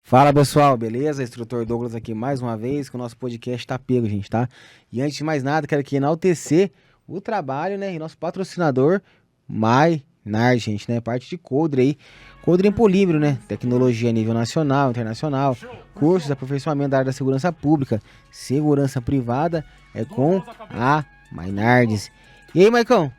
Fala pessoal, beleza? Instrutor Douglas aqui mais uma vez, que o nosso podcast tá pego, gente, tá? E antes de mais nada, quero aqui enaltecer o trabalho, né? E nosso patrocinador, Mainar, gente, né? Parte de Coldre aí. Coldre em Polímero, né? Tecnologia a nível nacional, internacional, cursos de aperfeiçoamento da área da segurança pública, segurança privada, é com a Mainardes. E aí, Maicon?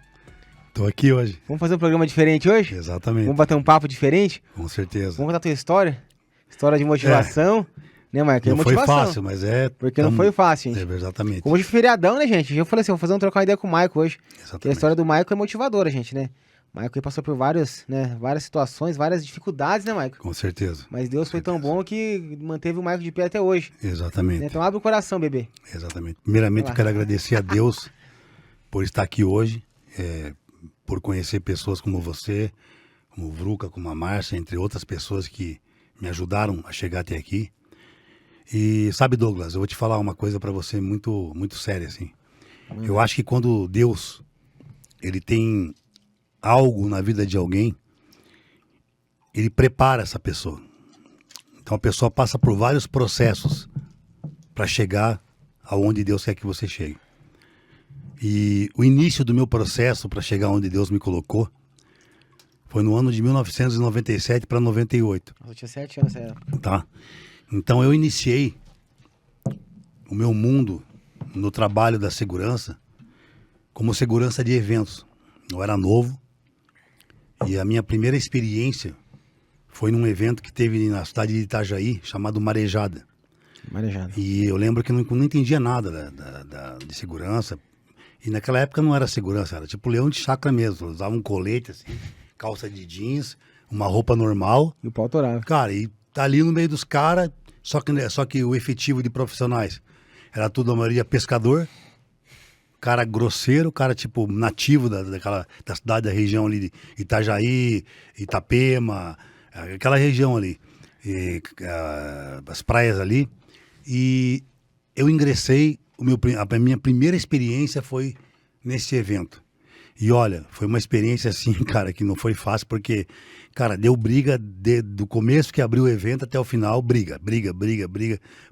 Tô aqui hoje. Vamos fazer um programa diferente hoje? Exatamente. Vamos bater um papo diferente? Com certeza. Vamos contar a tua história? História de motivação, né, Marcos? Não foi Motivação. fácil, mas é... Porque não foi fácil, gente. Exatamente. Como hoje é feriadão, né, gente? Eu falei assim, vou fazer trocar uma ideia com o Maicon hoje. Porque a Exatamente. história do Maicon é motivadora, gente, né? O Maicon passou por várias situações, várias dificuldades, né, Maicon? Com certeza. Mas Deus foi tão bom que manteve o Maicon de pé até hoje. Exatamente. Né? Então abre o coração, bebê. Exatamente. Primeiramente, eu quero agradecer a Deus por estar aqui hoje, por conhecer pessoas como você, como o Vruca, como a Márcia, entre outras pessoas que me ajudaram a chegar até aqui. E sabe, Douglas, eu vou te falar uma coisa para você muito, muito séria, assim. Eu acho que quando Deus, ele tem algo na vida de alguém, ele prepara essa pessoa. Então a pessoa passa por vários processos para chegar aonde Deus quer que você chegue. E o início do meu processo para chegar onde Deus me colocou foi no ano de 1997 para 98. Eu tinha 7 anos nessa época. Tá? Então eu iniciei o meu mundo no trabalho da segurança como segurança de eventos. Eu era novo e a minha primeira experiência foi num evento que teve na cidade de Itajaí, chamado Marejada. Marejada. E eu lembro que eu não entendia nada de segurança. E naquela época não era segurança, era tipo leão de chácara mesmo. Eu usava um colete, assim, calça de jeans, uma roupa normal. E o pau torava. Cara, e tá ali no meio dos caras, só que o efetivo de profissionais era tudo, a maioria, pescador, cara grosseiro, cara tipo nativo da cidade, da região ali de Itajaí, Itapema, aquela região ali, as praias ali. E eu ingressei, a minha primeira experiência foi nesse evento. E olha, foi uma experiência assim, cara, que não foi fácil, porque, cara, deu briga do começo que abriu o evento até o final, briga,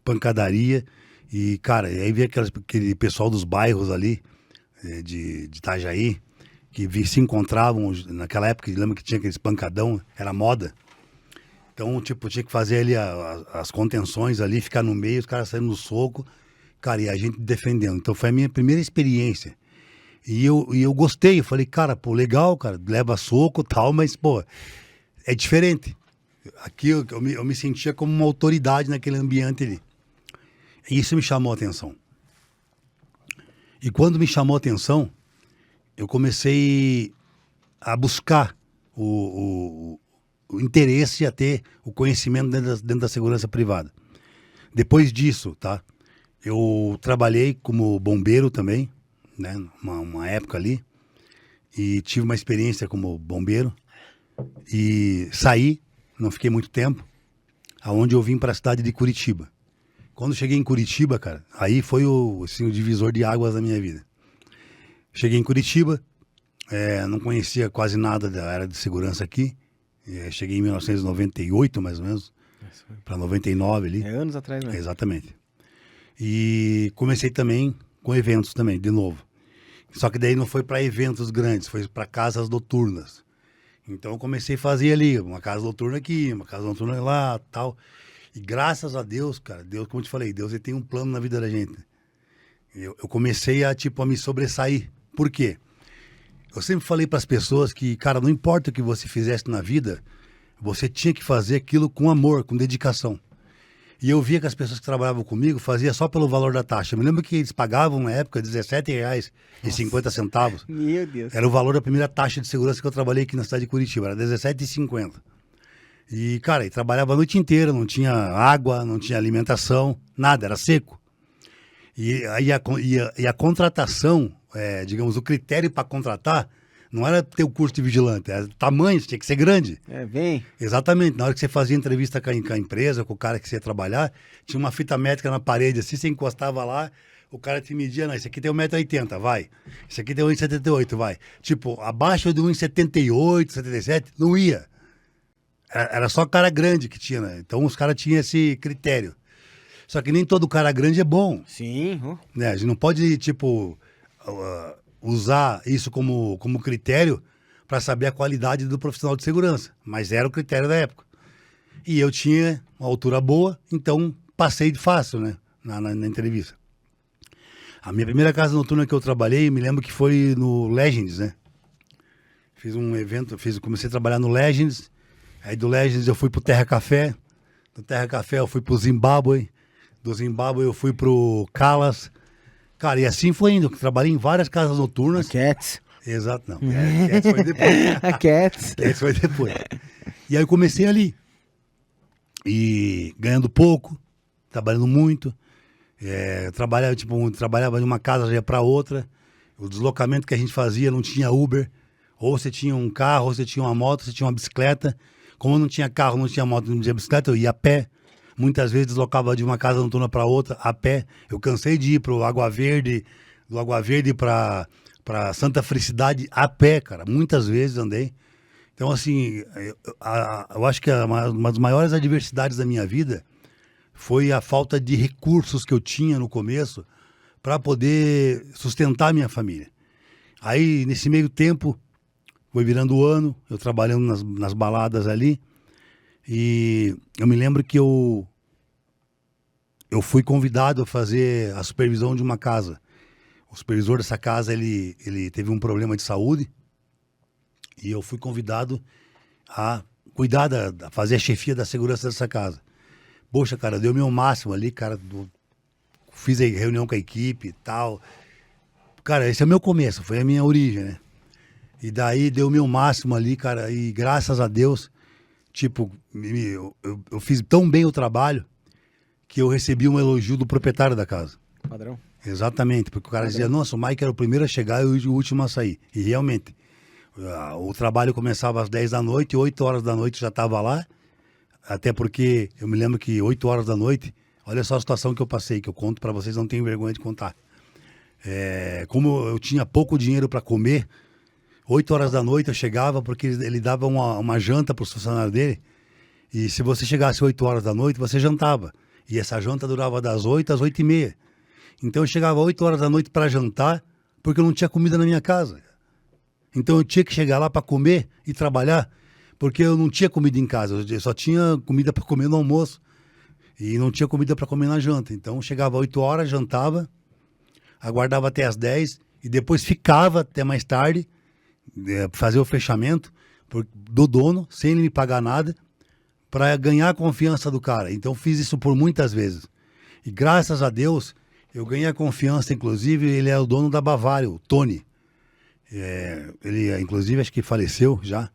pancadaria. E, cara, aí veio aquele pessoal dos bairros ali, de Itajaí, que se encontravam naquela época, lembra que tinha aqueles pancadão, era moda. Então, tipo, tinha que fazer ali as contenções ali, ficar no meio, os caras saindo no soco, cara, e a gente defendendo. Então foi a minha primeira experiência. E eu gostei, eu falei, cara, pô, legal, cara, leva soco e tal, mas, pô, é diferente. Aqui eu me sentia como uma autoridade naquele ambiente ali. E isso me chamou a atenção. E quando me chamou a atenção, eu comecei a buscar o interesse a ter o conhecimento dentro da segurança privada. Depois disso, tá? Eu trabalhei como bombeiro também, né? Uma época ali. E tive uma experiência como bombeiro. E saí, não fiquei muito tempo, aonde eu vim para a cidade de Curitiba. Quando cheguei em Curitiba, cara, aí foi o divisor de águas da minha vida. Cheguei em Curitiba, não conhecia quase nada da área de segurança aqui. Cheguei em 1998, mais ou menos, para 99 ali. É anos atrás, né? Exatamente. E comecei também com eventos também, de novo. Só que daí não foi para eventos grandes, foi para casas noturnas. Então eu comecei a fazer ali, uma casa noturna aqui, uma casa noturna lá, tal. E graças a Deus, cara, Deus, como eu te falei, Deus ele tem um plano na vida da gente. Eu comecei a me sobressair. Por quê? Eu sempre falei para as pessoas que, cara, não importa o que você fizesse na vida, você tinha que fazer aquilo com amor, com dedicação. E eu via que as pessoas que trabalhavam comigo faziam só pelo valor da taxa. Eu me lembro que eles pagavam, na época, R$17,50. Meu Deus. Era o valor da primeira taxa de segurança que eu trabalhei aqui na cidade de Curitiba, era R$17,50. E, cara, eu trabalhava a noite inteira, não tinha água, não tinha alimentação, nada, era seco. E a contratação, digamos, o critério para contratar, não era ter o curso de vigilante, era tamanho, tinha que ser grande. Vem. Exatamente, na hora que você fazia entrevista com a empresa, com o cara que você ia trabalhar, tinha uma fita métrica na parede, assim, você encostava lá, o cara te media, não, esse aqui tem 1,80 m, vai. Esse aqui tem 1,78 m, vai. Tipo, abaixo de 1,78 m, 77, não ia. era só cara grande que tinha, né? Então os caras tinham esse critério. Só que nem todo cara grande é bom. Sim. Né? A gente não pode, tipo, usar isso como critério para saber a qualidade do profissional de segurança. Mas era o critério da época. E eu tinha uma altura boa, então passei de fácil, né? Na entrevista. A minha primeira casa noturna que eu trabalhei, me lembro que foi no Legends, né? Fiz um evento, comecei a trabalhar no Legends. Aí do Legends eu fui pro Terra Café. Do Terra Café eu fui pro Zimbábue. Do Zimbábue eu fui pro Calas. Cara, e assim foi indo. Trabalhei em várias casas noturnas. A Cats. Exato, não. Cats foi depois. A Cats. Cats foi depois. E aí eu comecei ali. E ganhando pouco, trabalhando muito. Trabalhava de uma casa já ia pra outra. O deslocamento que a gente fazia não tinha Uber. Ou você tinha um carro, ou você tinha uma moto, você tinha uma bicicleta. Como não tinha carro, não tinha moto, não tinha bicicleta, eu ia a pé. Muitas vezes deslocava de uma casa noturna para outra a pé. Eu cansei de ir pro Água Verde, do Água Verde para Santa Felicidade a pé, cara. Muitas vezes andei. Então, assim, eu acho que uma das maiores adversidades da minha vida foi a falta de recursos que eu tinha no começo para poder sustentar a minha família. Aí, nesse meio tempo, foi virando o ano, eu trabalhando nas baladas ali. E eu me lembro que eu fui convidado a fazer a supervisão de uma casa. O supervisor dessa casa, ele teve um problema de saúde e eu fui convidado a cuidar, a fazer a chefia da segurança dessa casa. Poxa, cara, deu o meu máximo ali, cara, fiz a reunião com a equipe e tal. Cara, esse é o meu começo, foi a minha origem, né? E daí deu o meu máximo ali, cara, e graças a Deus... Tipo, eu fiz tão bem o trabalho que eu recebi um elogio do proprietário da casa. Padrão. Exatamente, porque o cara dizia, nossa, o Mike era o primeiro a chegar e o último a sair. E realmente, o trabalho começava às 10 da noite, 8 horas da noite já estava lá. Até porque eu me lembro que 8 horas da noite, olha só a situação que eu passei, que eu conto para vocês, não tenho vergonha de contar. Como eu tinha pouco dinheiro para comer, 8 horas da noite eu chegava porque ele dava uma janta para os funcionários dele. E se você chegasse 8 horas da noite, você jantava. E essa janta durava das 8 às 8h30. Então eu chegava 8 horas da noite para jantar porque eu não tinha comida na minha casa. Então eu tinha que chegar lá para comer e trabalhar porque eu não tinha comida em casa. Eu só tinha comida para comer no almoço e não tinha comida para comer na janta. Então eu chegava 8 horas, jantava, aguardava até as 10 e depois ficava até mais tarde fazer o fechamento do dono, sem ele me pagar nada, para ganhar a confiança do cara. Então fiz isso por muitas vezes. E graças a Deus, eu ganhei a confiança, inclusive, ele é o dono da Bavária, o Tony. Ele, inclusive, acho que faleceu já.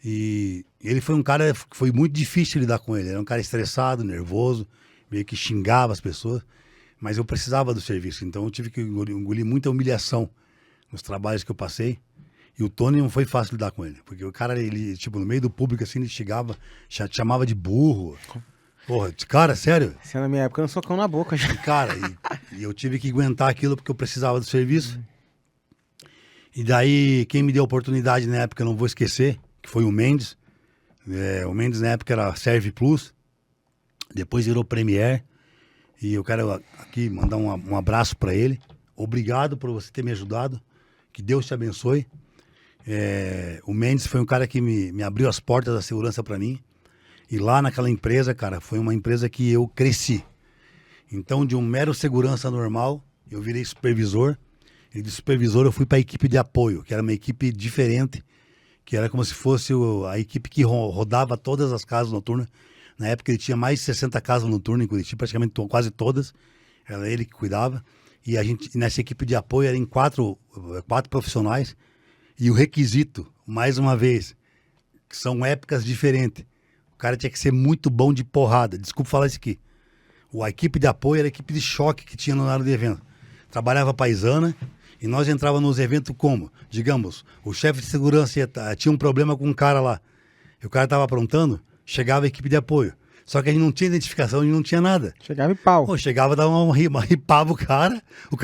E ele foi um cara que foi muito difícil lidar com ele. Era um cara estressado, nervoso, meio que xingava as pessoas. Mas eu precisava do serviço, então eu tive que engolir muita humilhação nos trabalhos que eu passei. E o Tony não foi fácil lidar com ele, porque o cara, ele, tipo, no meio do público, assim, ele chegava, chamava de burro. Porra, cara, sério. Se na minha época eu não socão na boca já. E, cara, e eu tive que aguentar aquilo porque eu precisava do serviço. E daí, quem me deu a oportunidade na época, eu não vou esquecer, que foi o Mendes. O Mendes na época era Serve Plus, depois virou Premier. E eu quero aqui mandar um abraço para ele. Obrigado por você ter me ajudado. Que Deus te abençoe. O Mendes foi um cara que me abriu as portas da segurança para mim. E lá naquela empresa, cara, foi uma empresa que eu cresci. Então, de um mero segurança normal, eu virei supervisor. E de supervisor eu fui para a equipe de apoio, que era uma equipe diferente, que era como se fosse a equipe que rodava todas as casas noturnas. Na época ele tinha mais de 60 casas noturnas em Curitiba, praticamente quase todas. Era ele que cuidava. E a gente, nessa equipe de apoio, eram quatro profissionais. E o requisito, mais uma vez, que são épocas diferentes. O cara tinha que ser muito bom de porrada. Desculpa falar isso aqui. A equipe de apoio era a equipe de choque que tinha no área de evento. Trabalhava paisana e nós entrávamos nos eventos como? Digamos, o chefe de segurança tinha um problema com um cara lá. E o cara estava aprontando, chegava a equipe de apoio. Só que a gente não tinha identificação, a gente não tinha nada. Chegava e pau. Pô, chegava, dava uma ripava o cara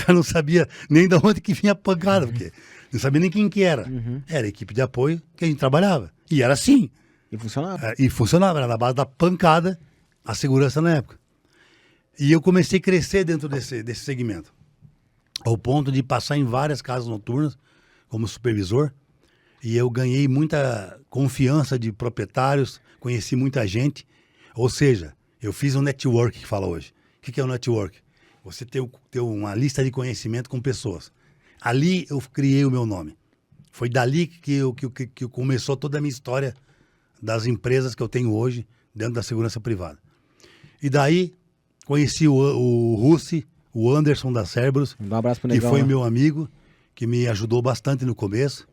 não sabia nem de onde que vinha a pancada, porque não sabia nem quem que era. Era a equipe de apoio que a gente trabalhava. E era assim. E E funcionava. E funcionava, era na base da pancada a segurança na época. E eu comecei a crescer dentro desse segmento. Ao ponto de passar em várias casas noturnas como supervisor. E eu ganhei muita confiança de proprietários, conheci muita gente. Ou seja, eu fiz um network que fala hoje. O que é um network? Você ter uma lista de conhecimento com pessoas. Ali eu criei o meu nome. Foi dali que começou toda a minha história das empresas que eu tenho hoje dentro da segurança privada. E daí conheci o Russi, o Anderson da Cerberus, Um abraço pro que Negão, foi né? meu amigo, que me ajudou bastante no começo.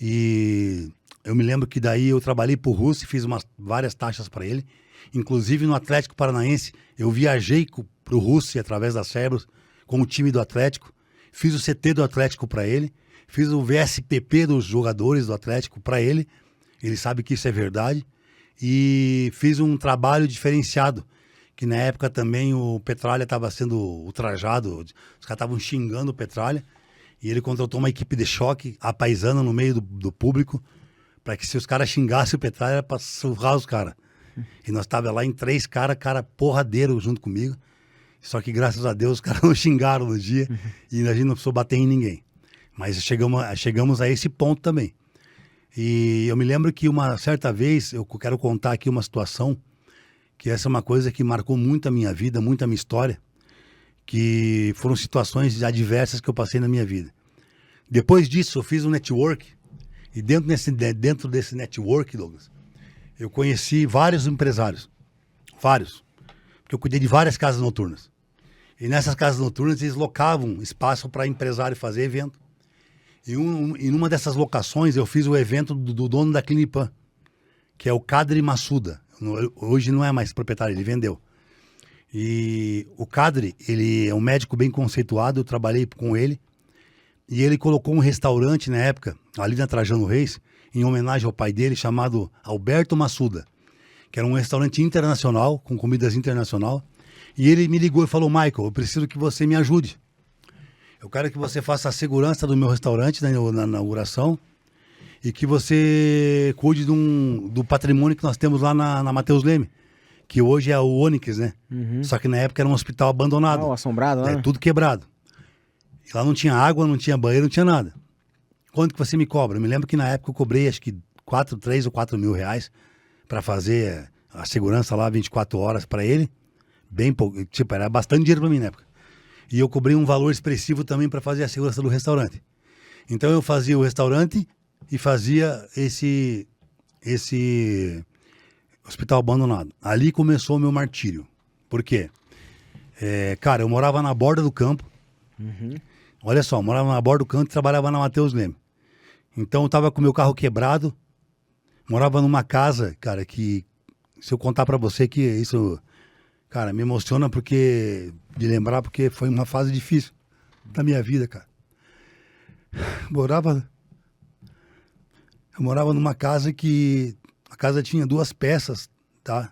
E eu me lembro que daí eu trabalhei pro Russi, fiz várias taxas para ele. Inclusive no Atlético Paranaense, eu viajei pro Russi através da Cerberus com o time do Atlético. Fiz o CT do Atlético para ele. Fiz o VSPP dos jogadores do Atlético para ele. Ele sabe que isso é verdade. E fiz um trabalho diferenciado, que na época também o Petralha estava sendo ultrajado, os caras estavam xingando o Petralha, e ele contratou uma equipe de choque, apaisana no meio do público, para que se os caras xingassem o Petralha, era para surrar os caras. E nós estávamos lá em 3 cara porradeiro junto comigo, só que graças a Deus os caras não xingaram no dia, e a gente não precisou bater em ninguém. Mas chegamos a esse ponto também. E eu me lembro que uma certa vez, eu quero contar aqui uma situação, que essa é uma coisa que marcou muito a minha vida, muito a minha história, que foram situações adversas que eu passei na minha vida. Depois disso, eu fiz um network, e dentro desse network, Douglas, eu conheci vários empresários, vários, porque eu cuidei de várias casas noturnas. E nessas casas noturnas, eles locavam espaço para empresário fazer evento. E em uma dessas locações, eu fiz o evento do dono da Clinipan, que é o Kadri Massuda. Hoje não é mais proprietário, ele vendeu. E o Kadri, ele é um médico bem conceituado, eu trabalhei com ele. E ele colocou um restaurante na época, ali na Trajano Reis, em homenagem ao pai dele, chamado Alberto Massuda, que era um restaurante internacional, com comidas internacional. E ele me ligou e falou: Michael, eu preciso que você me ajude. Eu quero que você faça a segurança do meu restaurante na inauguração e que você cuide do patrimônio que nós temos lá na Mateus Leme, que hoje é o Onyx, né? Uhum. Só que na época era um hospital abandonado. Ah, o assombrado lá. É, tudo quebrado. E lá não tinha água, não tinha banheiro, não tinha nada. Quanto que você me cobra? Eu me lembro que na época eu cobrei acho que 3 ou 4 mil reais para fazer a segurança lá 24 horas para ele. Bem pouco, tipo, era bastante dinheiro para mim na época. E eu cobrei um valor expressivo também para fazer a segurança do restaurante. Então eu fazia o restaurante e fazia esse hospital abandonado. Ali começou o meu martírio. Por quê? Cara, eu morava na borda do campo. Uhum. Olha só, eu morava na borda do campo e trabalhava na Mateus Leme. Então eu tava com o meu carro quebrado. Morava numa casa, cara, que se eu contar para você que isso, cara, me emociona de lembrar, porque foi uma fase difícil da minha vida, cara. Eu morava numa casa que a casa tinha 2 peças, tá?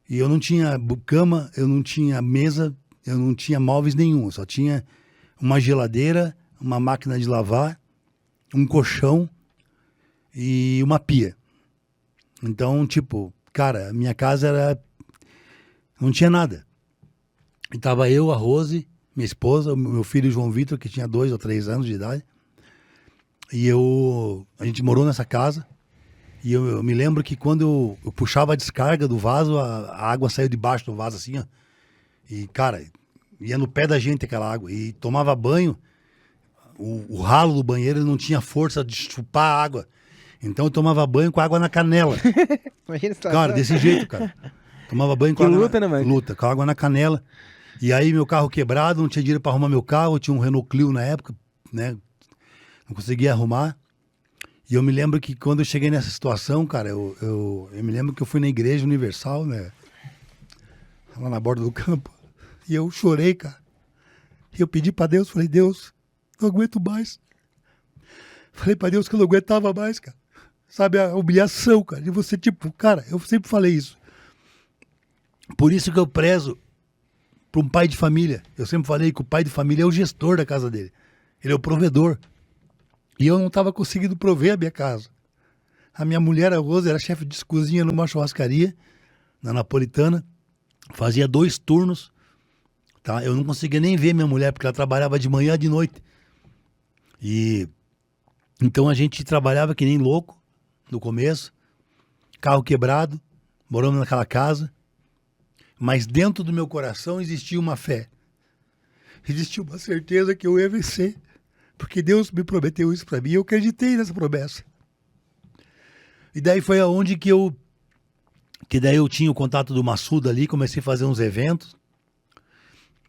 E eu não tinha cama, eu não tinha mesa, eu não tinha móveis nenhum. Só tinha uma geladeira, uma máquina de lavar, um colchão e uma pia. Então, tipo, cara, minha casa não tinha nada. E tava eu, a Rose, minha esposa, o meu filho João Vitor, que tinha 2 ou 3 anos de idade. E a gente morou nessa casa. E eu me lembro que quando eu puxava a descarga do vaso, a água saiu debaixo do vaso assim, ó. E, cara, ia no pé da gente aquela água. E tomava banho, o ralo do banheiro não tinha força de chupar a água. Então eu tomava banho com água na canela. Imagina essa Cara, desse jeito, cara. Tomava banho com Que água luta, né, mano? Luta, com água na canela. E aí meu carro quebrado, não tinha dinheiro pra arrumar meu carro, eu tinha um Renault Clio na época, né? Não conseguia arrumar. E eu me lembro que quando eu cheguei nessa situação, cara, eu me lembro que eu fui na Igreja Universal, né? Lá na borda do campo. E eu chorei, cara. E eu pedi pra Deus, falei: Deus, não aguento mais. Falei pra Deus que eu não aguentava mais, cara. Sabe, a humilhação, cara. De você, tipo, cara, eu sempre falei isso. Por isso que eu prezo para um pai de família. Eu sempre falei que o pai de família é o gestor da casa dele. Ele é o provedor. E eu não estava conseguindo prover a minha casa. A minha mulher, a Rose, era chefe de cozinha numa churrascaria, na Napolitana. Fazia 2 turnos, tá? Eu não conseguia nem ver minha mulher, porque ela trabalhava de manhã e de noite. E então a gente trabalhava que nem louco no começo, carro quebrado, moramos naquela casa, mas dentro do meu coração existia uma fé. Existia uma certeza que eu ia vencer, porque Deus me prometeu isso para mim e eu acreditei nessa promessa. E daí foi aonde que daí eu tinha o contato do Massuda ali, comecei a fazer uns eventos.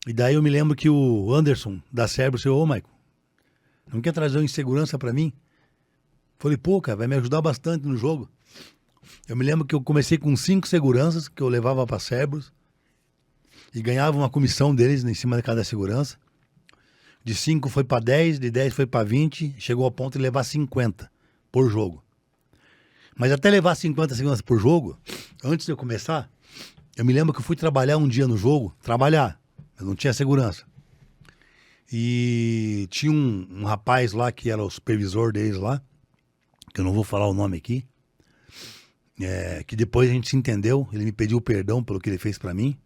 E daí eu me lembro que o Anderson da Serbo disse: ô, Michael, não quer trazer uma insegurança para mim? Falei, pô, cara, vai me ajudar bastante no jogo. Eu me lembro que eu comecei com 5 seguranças que eu levava para Cerberus e ganhava uma comissão deles em cima de cada segurança. De 5 foi para 10, de 10 foi para 20, chegou ao ponto de levar 50 por jogo. Mas até levar 50 seguranças por jogo, antes de eu começar, eu me lembro que eu fui trabalhar um dia no jogo, eu não tinha segurança. E tinha um rapaz lá que era o supervisor deles lá, que eu não vou falar o nome aqui, que depois a gente se entendeu, ele me pediu perdão pelo que ele fez pra mim.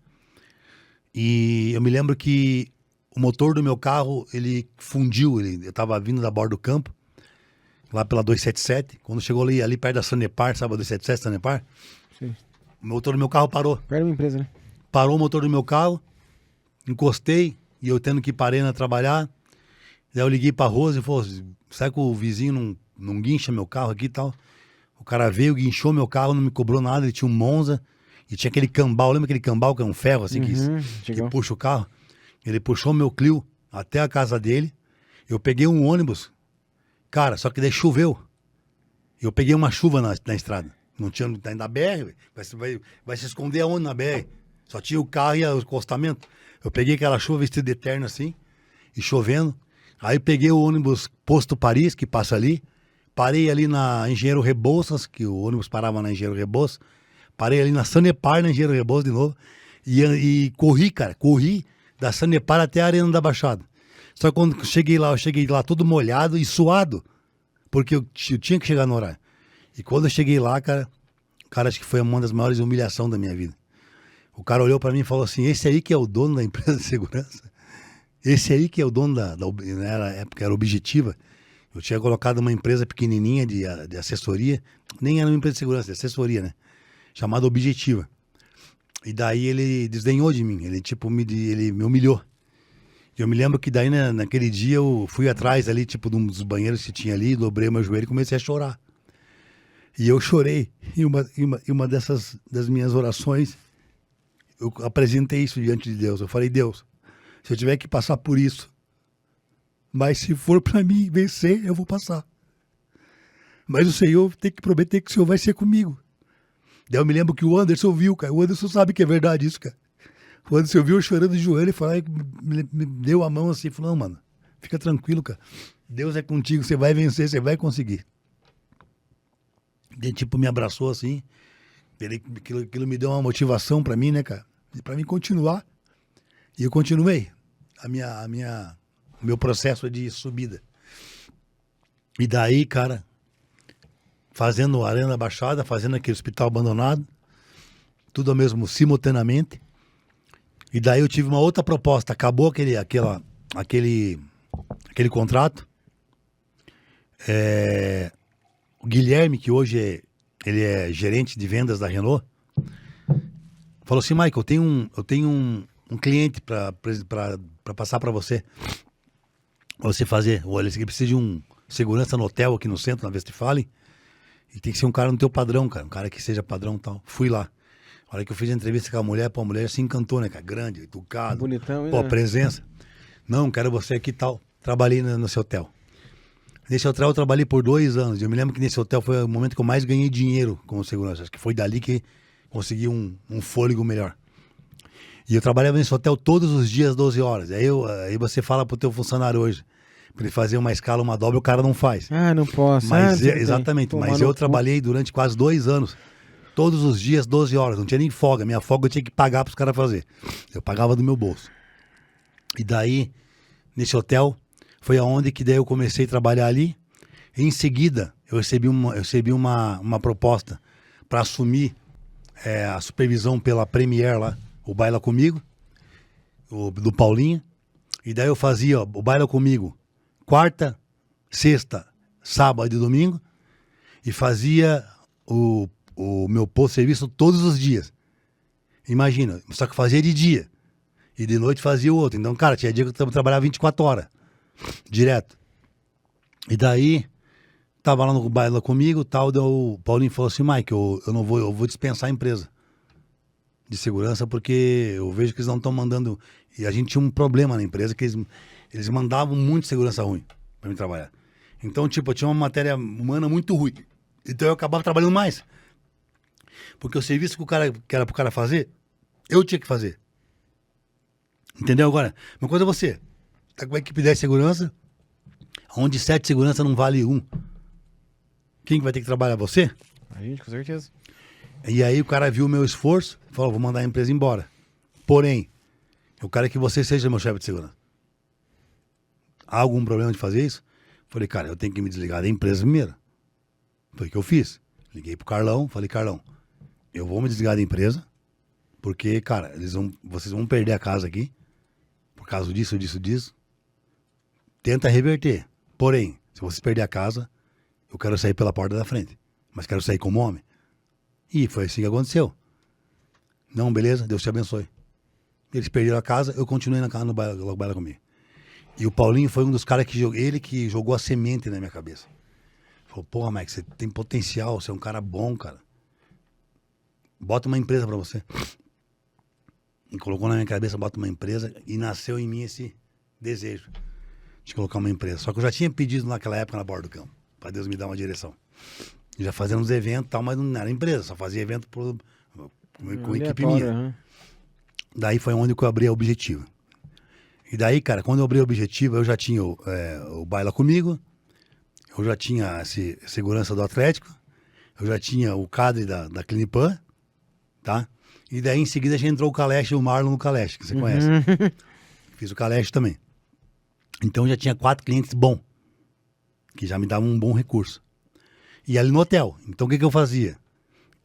E eu me lembro que o motor do meu carro, ele fundiu, eu tava vindo da borda do campo, lá pela 277, quando chegou ali perto da Sanepar, sabe a 277 Sanepar? Sim. O motor do meu carro parou. Perto da minha empresa, né? Parou o motor do meu carro, encostei, e eu tendo que ir para a arena trabalhar. Daí eu liguei pra Rose e falou: será que o vizinho não guincha meu carro aqui e tal? O cara veio, guinchou meu carro, não me cobrou nada, ele tinha um Monza, e tinha aquele cambal, lembra aquele cambal que é um ferro assim, que puxa o carro? Ele puxou meu Clio até a casa dele, eu peguei um ônibus, cara, só que daí choveu. Eu peguei uma chuva na estrada, não tinha, na BR, vai se esconder aonde na BR? Só tinha o carro e o acostamento. Eu peguei aquela chuva vestida de eterno assim, e chovendo. Aí peguei o ônibus Posto Paris, que passa ali. Parei ali na Engenheiro Rebouças, que o ônibus parava na Engenheiro Rebouças. Parei ali na Sanepar, na Engenheiro Rebouças de novo. E corri, cara. Corri da Sanepar até a Arena da Baixada. Só que quando eu cheguei lá todo molhado e suado. Porque eu tinha que chegar no horário. E quando eu cheguei lá, cara, acho que foi uma das maiores humilhações da minha vida. O cara olhou pra mim e falou assim: esse aí que é o dono da empresa de segurança? Esse aí que é o dono na época era Objetiva. Eu tinha colocado uma empresa pequenininha de assessoria, nem era uma empresa de segurança, de assessoria, né? Chamada Objetiva. E daí ele desdenhou de mim, ele me humilhou. E eu me lembro que daí, né, naquele dia, eu fui atrás ali, tipo, de um dos banheiros que tinha ali, dobrei meu joelho e comecei a chorar. E eu chorei. E uma das minhas orações, eu apresentei isso diante de Deus. Eu falei: Deus, se eu tiver que passar por isso, mas se for pra mim vencer, eu vou passar. Mas o Senhor tem que prometer que o Senhor vai ser comigo. Daí eu me lembro que o Anderson viu, cara. O Anderson sabe que é verdade isso, cara. O Anderson viu eu chorando de joelho e falou, me deu a mão assim, falou: não, mano, fica tranquilo, cara. Deus é contigo, você vai vencer, você vai conseguir. Ele, tipo, me abraçou assim. Aquilo me deu uma motivação pra mim, né, cara? Pra mim continuar. E eu continuei o meu processo de subida. E daí, cara, fazendo a Arena Baixada, fazendo aquele hospital abandonado, tudo ao mesmo, simultaneamente. E daí eu tive uma outra proposta. Acabou aquele contrato. O Guilherme, que hoje ele é gerente de vendas da Renault, falou assim: Michael, eu tenho um cliente para passar para você. Pra você fazer. Olha, ele precisa de um segurança no hotel aqui no centro, na Westfalen. E tem que ser um cara no teu padrão, cara. Um cara que seja padrão e tal. Fui lá. A hora que eu fiz a entrevista com a mulher, pô, a mulher se encantou, né, cara? Grande, educado. Bonitão, pô, né? presença. Não, quero você aqui e tal. Trabalhei nesse hotel. Nesse hotel eu trabalhei por 2 anos. Eu me lembro que nesse hotel foi o momento que eu mais ganhei dinheiro como segurança. Acho que foi dali que consegui um fôlego melhor. E eu trabalhava nesse hotel todos os dias, 12 horas. Aí você fala pro teu funcionário hoje, pra ele fazer uma escala, uma dobra, o cara não faz. Ah, não posso. Mas exatamente, mas eu trabalhei durante quase 2 anos, todos os dias, 12 horas, não tinha nem folga. Minha folga eu tinha que pagar pros caras fazer. Eu pagava do meu bolso. E daí, nesse hotel, foi aonde que daí eu comecei a trabalhar ali. Em seguida, eu recebi uma proposta para assumir a supervisão pela Premier lá, o Baila Comigo, do Paulinho. E daí eu fazia o Baila Comigo quarta, sexta, sábado e domingo. E fazia o meu posto de serviço todos os dias. Imagina, só que fazia de dia. E de noite fazia o outro. Então, cara, tinha dia que eu trabalhava 24 horas. Direto. E daí, tava lá no Baila Comigo, tal, daí o Paulinho falou assim, Mike, eu vou dispensar a empresa de segurança, porque eu vejo que eles não estão mandando... E a gente tinha um problema na empresa, que eles mandavam muito segurança ruim pra mim trabalhar. Então, tipo, eu tinha uma matéria humana muito ruim. Então eu acabava trabalhando mais. Porque o serviço que era pro cara fazer, eu tinha que fazer. Entendeu agora? Uma coisa é você, tá com uma equipe 10 de segurança, onde 7 de segurança não vale 1. Quem que vai ter que trabalhar? Você? A gente, com certeza. E aí o cara viu o meu esforço, falou, vou mandar a empresa embora. Porém, eu quero que você seja meu chefe de segurança. Há algum problema de fazer isso? Falei, cara, eu tenho que me desligar da empresa primeiro. Foi o que eu fiz. Liguei pro Carlão, falei, Carlão, eu vou me desligar da empresa, porque, cara, vocês vão perder a casa aqui, por causa disso. Tenta reverter. Porém, se vocês perderem a casa, eu quero sair pela porta da frente. Mas quero sair como homem. E foi assim que aconteceu. Não, beleza, Deus te abençoe. Eles perderam a casa, eu continuei na casa no Baila Comigo. E o Paulinho foi um dos caras que jogou a semente na minha cabeça. Falou, porra, Mike, você tem potencial, você é um cara bom, cara. Bota uma empresa pra você. E colocou na minha cabeça, bota uma empresa, e nasceu em mim esse desejo de colocar uma empresa. Só que eu já tinha pedido naquela época na borda do campo, pra Deus me dar uma direção. Já fazia uns eventos e tal, mas não era empresa, só fazia evento com equipe minha. Uhum. Daí foi onde eu abri a Objetiva. E daí, cara, quando eu abri a Objetiva, eu já tinha o Baila Comigo, eu já tinha a segurança do Atlético, eu já tinha o cadre da Clinipan, tá? E daí em seguida já entrou o Caleche e o Marlon no Caleche, que você conhece. Fiz o Caleche também. Então já tinha 4 clientes bons, que já me davam um bom recurso. E ali no hotel. Então o que eu fazia?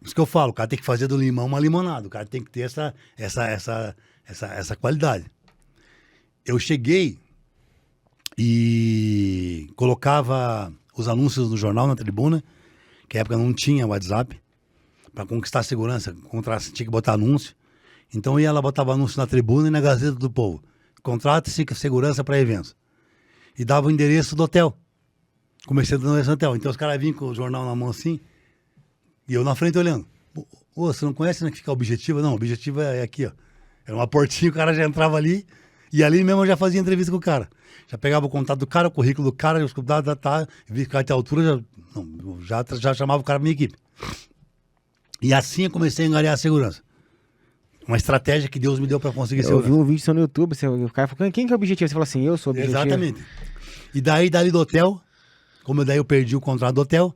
Isso que eu falo, o cara tem que fazer do limão uma limonada, o cara tem que ter essa qualidade. Eu cheguei e colocava os anúncios no jornal, na tribuna, que na época não tinha WhatsApp, para conquistar a segurança, tinha que botar anúncio. Então eu ia lá, botava anúncio na tribuna e na Gazeta do Povo. Contrate-se segurança para eventos. E dava o endereço do hotel. Comecei dando esse hotel. Então os caras vinham com o jornal na mão assim, e eu na frente olhando. Ô, você não conhece onde fica a Objetiva? Não, a Objetiva é aqui, ó. Era uma portinha, o cara já entrava ali, e ali mesmo eu já fazia entrevista com o cara. Já pegava o contato do cara, o currículo do cara, eu escutava, vi que o cara tinha altura, já chamava o cara pra minha equipe. E assim eu comecei a angariar a segurança. Uma estratégia que Deus me deu pra conseguir segurança. Eu vi um vídeo seu no YouTube, o cara falou, quem que é o Objetivo? Você falou assim, eu sou o Objetivo. Exatamente. E daí, dali do hotel, como daí eu perdi o contrato do hotel,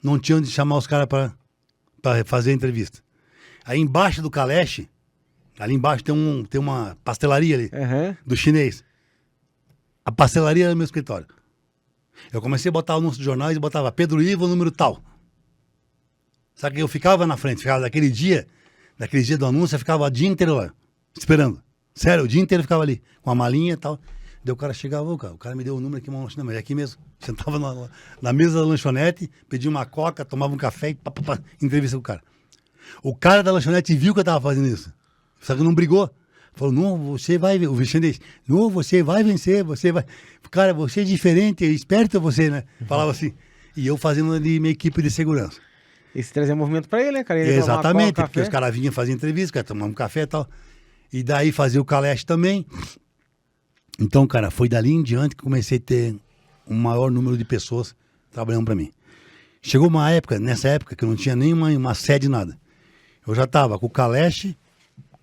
não tinha onde chamar os caras pra fazer a entrevista. Aí embaixo do Caleche, ali embaixo tem uma pastelaria ali, do chinês. A pastelaria era meu escritório. Eu comecei a botar anúncio de jornais e botava Pedro Ivo, número tal. Sabe que eu ficava na frente, ficava daquele dia do anúncio, eu ficava o dia inteiro lá, esperando. Sério, o dia inteiro eu ficava ali, com a malinha e tal. Daí o cara chegava, o cara me deu o número aqui, mas é aqui mesmo. Sentava na mesa da lanchonete, pedia uma coca, tomava um café e entrevista com o cara. O cara da lanchonete viu que eu tava fazendo isso. Só que não brigou. Falou, não, você vai ver. O Vicente, não, você vai vencer, você vai. Cara, você é diferente, esperto você, né? Falava assim. E eu fazendo ali minha equipe de segurança. E você trazia movimento pra ele, né, cara? Ele exatamente, porque os caras vinham fazer entrevista, tomar um café e tal. E daí fazia o Caleche também. Então, cara, foi dali em diante que comecei a ter um maior número de pessoas trabalhando pra mim. Chegou nessa época, que eu não tinha nem uma sede, nada. Eu já tava com o Caleche,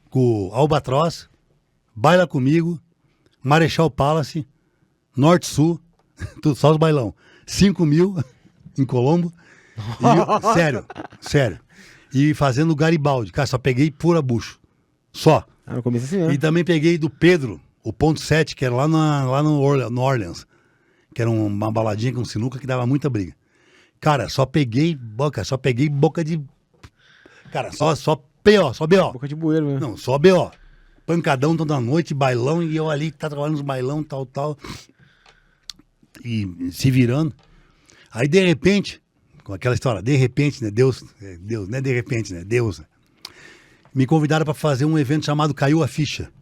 com o Albatroz, Baila Comigo, Marechal Palace, Norte-Sul, tudo, só os bailão. 5 mil em Colombo. Sério. E fazendo Garibaldi. Cara, só peguei pura bucho. Só. No começo assim, né? E também peguei do Pedro, o ponto 7, que era lá no Orleans. que era uma baladinha com sinuca que dava muita briga. Cara, só peguei boca de... Cara, só P.O., só B.O. Boca de bueiro mesmo. Não, só B.O. Pancadão toda noite, bailão, e eu ali tá trabalhando nos bailão, tal. E se virando. Aí, de repente, com aquela história, de repente, né? Deus, não é de repente, né? Deus. Né? Me convidaram pra fazer um evento chamado Caiu a Ficha.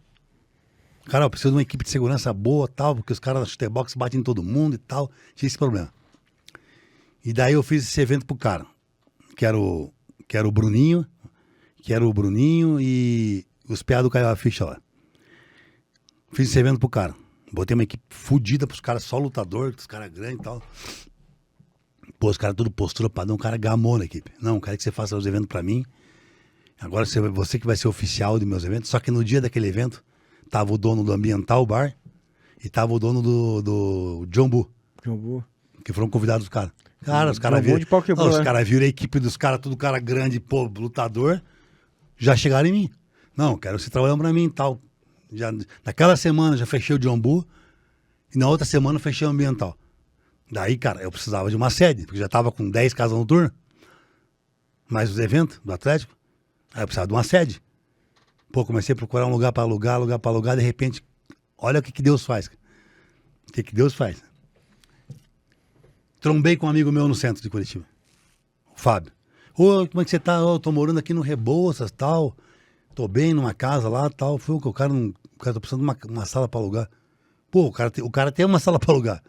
Cara, eu preciso de uma equipe de segurança boa, tal, porque os caras da Shooterbox batem em todo mundo e tal. Tinha esse problema. E daí eu fiz esse evento pro cara, que era o Bruninho, e os PA do Caiu a Ficha lá. Fiz esse evento pro cara. Botei uma equipe fodida pros caras, só lutador, os caras grandes e tal. Pô, os caras tudo postura padrão, o cara gamou na equipe. Não, quero que você faça os eventos pra mim. Agora você que vai ser oficial dos meus eventos. Só que no dia daquele evento, tava o dono do Ambiental Bar e tava o dono do Jumbo. Que foram convidados os caras. Cara, os caras viram. Os caras viram a equipe dos caras, tudo cara grande, pô, lutador. Já chegaram em mim. Não, quero você trabalhando pra mim e tal. Já, naquela semana já fechei o Jumbo e na outra semana fechei o Ambiental. Daí, cara, eu precisava de uma sede, porque já tava com 10 casas noturnas, mais os eventos do Atlético. Aí eu precisava de uma sede. Pô, comecei a procurar um lugar pra alugar, de repente, olha o que Deus faz. O que Deus faz. Trombei com um amigo meu no centro de Curitiba, o Fábio. Ô, como é que você tá? Ô, tô morando aqui no Rebouças, tal. Tô bem numa casa lá, tal. Foi o cara tá precisando de uma sala pra alugar. Pô, o cara tem uma sala pra alugar.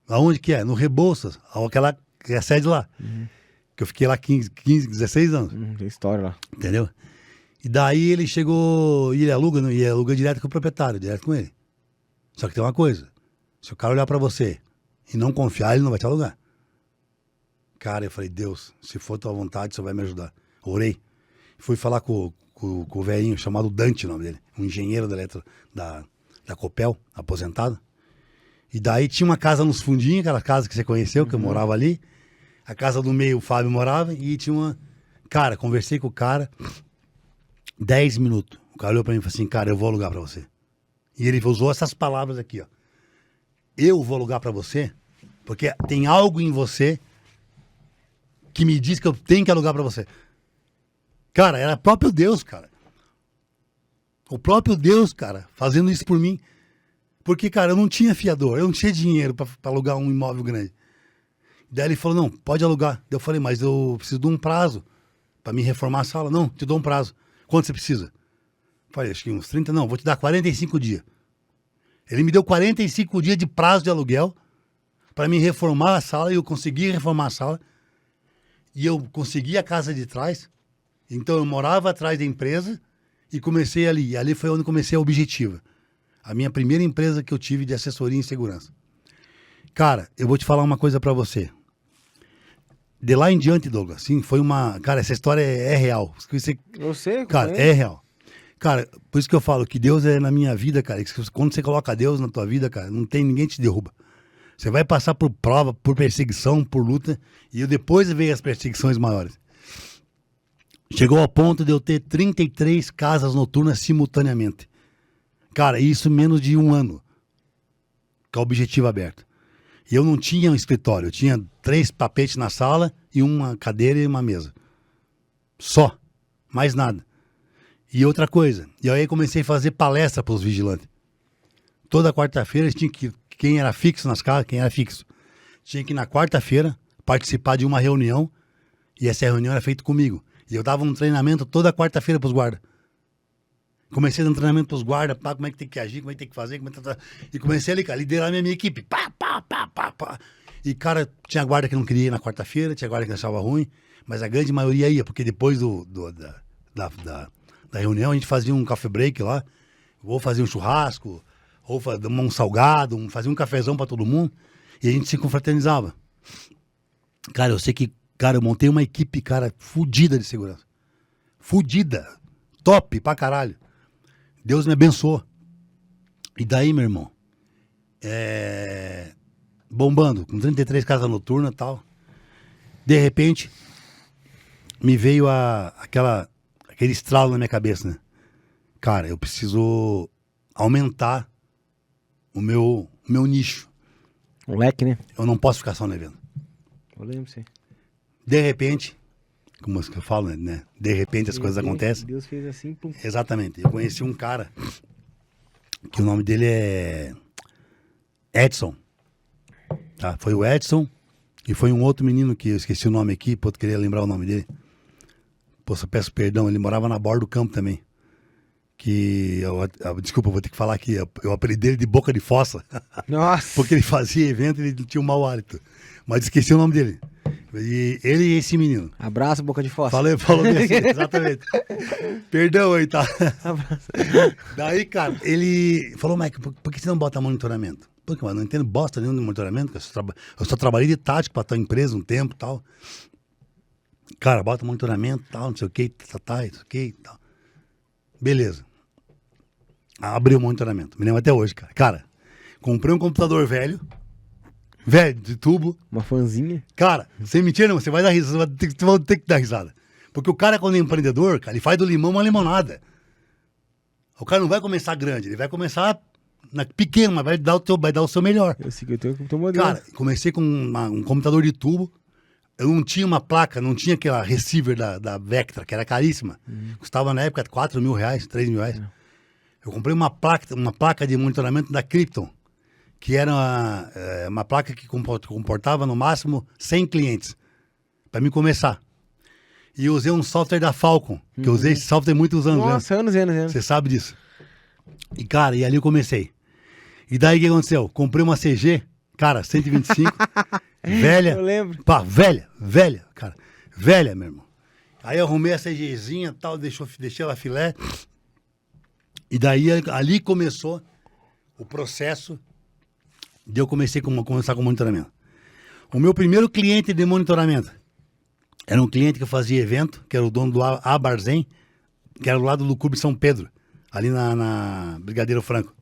Aonde que é? No Rebouças, aquela que é a sede lá. Uhum. Que eu fiquei lá 15, 16 anos. Tem história lá. Entendeu? E daí ele chegou, e ele aluga direto com o proprietário, direto com ele. Só que tem uma coisa, se o cara olhar pra você e não confiar, ele não vai te alugar. Cara, eu falei, Deus, se for tua vontade, você vai me ajudar. Orei. Fui falar com o velhinho, chamado Dante, o nome dele, um engenheiro da Copel, aposentado. E daí tinha uma casa nos fundinhos, aquela casa que você conheceu, que eu morava ali. A casa do meio o Fábio morava e tinha uma... Cara, conversei com o cara, 10 minutos. O cara olhou pra mim e falou assim, cara, eu vou alugar pra você. E ele usou essas palavras aqui, ó. Eu vou alugar pra você, porque tem algo em você que me diz que eu tenho que alugar pra você. Cara, era o próprio Deus, cara. O próprio Deus, cara, fazendo isso por mim. Porque, cara, eu não tinha fiador, eu não tinha dinheiro pra alugar um imóvel grande. Daí ele falou, não, pode alugar. Daí eu falei, mas eu preciso de um prazo pra me reformar a sala. Não, te dou um prazo. Quanto você precisa? Falei, acho que uns 30, não, vou te dar 45 dias. Ele me deu 45 dias de prazo de aluguel pra me reformar a sala e eu consegui reformar a sala. E eu consegui a casa de trás. Então eu morava atrás da empresa e comecei ali. E ali foi onde comecei a Objetiva. A minha primeira empresa que eu tive de assessoria em segurança. Cara, eu vou te falar uma coisa pra você. De lá em diante, Douglas, assim, foi uma... Cara, essa história é real. Eu sei. Cara, é real. Cara, por isso que eu falo que Deus é na minha vida, cara. Quando você coloca Deus na tua vida, cara, não tem ninguém te derruba. Você vai passar por prova, por perseguição, por luta, e depois veio as perseguições maiores. Chegou ao ponto de eu ter 33 casas noturnas simultaneamente. Cara, isso em menos de um ano. Com o Objetivo aberto. E eu não tinha um escritório. Eu tinha 3 tapetes na sala e uma cadeira e uma mesa. Só. Mais nada. E outra coisa. E aí comecei a fazer palestra para os vigilantes. Toda quarta-feira tinha que... Quem era fixo nas casas, quem era fixo. Tinha que ir na quarta-feira participar de uma reunião. E essa reunião era feita comigo. E eu dava um treinamento toda quarta-feira para os guardas. Comecei a dar um treinamento para os guardas, pá, como é que tem que agir, como é que tem que fazer, e comecei ali, cara, a liderar a minha equipe, pá. E, cara, tinha guarda que não queria ir na quarta-feira, tinha guarda que achava ruim, mas a grande maioria ia, porque depois da reunião a gente fazia um café break lá, ou fazia um churrasco, ou fazia um salgado, fazia um cafezão para todo mundo, e a gente se confraternizava. Cara, eu sei que, cara, eu montei uma equipe, cara, fudida de segurança. Fudida. Top pra caralho. Deus me abençoou. E daí, meu irmão, bombando, com 33 casas noturnas e tal. De repente, me veio aquele estralo na minha cabeça, né? Cara, eu preciso aumentar o meu nicho. O leque, né? Eu não posso ficar só no evento. Eu lembro, sim. De repente, como eu falo, né? De repente as coisas acontecem. Deus fez assim, pum. Exatamente. Eu conheci um cara que o nome dele é Edson. Tá? Foi o Edson e foi um outro menino que eu esqueci o nome aqui, pô, eu queria lembrar o nome dele. Poxa, peço perdão, ele morava na borda do campo também. Desculpa, eu vou ter que falar aqui. Eu apelidei ele de Boca de Fossa. Nossa. Porque ele fazia evento e ele tinha um mau hálito. Mas esqueci o nome dele. E ele e esse menino. Abraço, Boca de Fossa. Falou bem assim, exatamente. Perdão aí, tá? Abraço. Daí, cara, ele falou, Mike, por que você não bota monitoramento? Porque, mano, não entendo bosta nenhuma de monitoramento. Eu só trabalhei de tático pra tua empresa um tempo e tal. Cara, bota monitoramento e tal, não sei o que, não sei o que e tal. Beleza. Abri o monitoramento. Me lembro até hoje, cara. Cara, comprei um computador velho, de tubo. Uma fanzinha. Cara, sem mentira, não, você vai dar risada, você vai ter que dar risada. Porque o cara, quando é empreendedor, cara, ele faz do limão uma limonada. O cara não vai começar grande, ele vai começar pequeno, mas vai dar o seu melhor. Eu sei que eu tenho um modelo. Cara, comecei com um computador de tubo. Eu não tinha uma placa, não tinha aquela receiver da Vectra, que era caríssima. Custava na época R$4 mil, R$3 mil. Eu comprei uma placa de monitoramento da Krypton, que era uma placa que comportava no máximo 100 clientes, para mim começar. E eu usei um software da Falcon, que eu usei esse software há muitos anos. Nossa, anos. Você sabe disso. E, cara, ali eu comecei. E daí o que aconteceu? Comprei uma CG, cara, 125, velha. Eu lembro. Pá, velha, cara. Velha, meu irmão. Aí eu arrumei a CGzinha e tal, deixei ela filé. E daí ali começou o processo de eu começar com monitoramento. O meu primeiro cliente de monitoramento era um cliente que eu fazia evento, que era o dono do Abarzen, que era do lado do Clube São Pedro, ali na Brigadeiro Franco.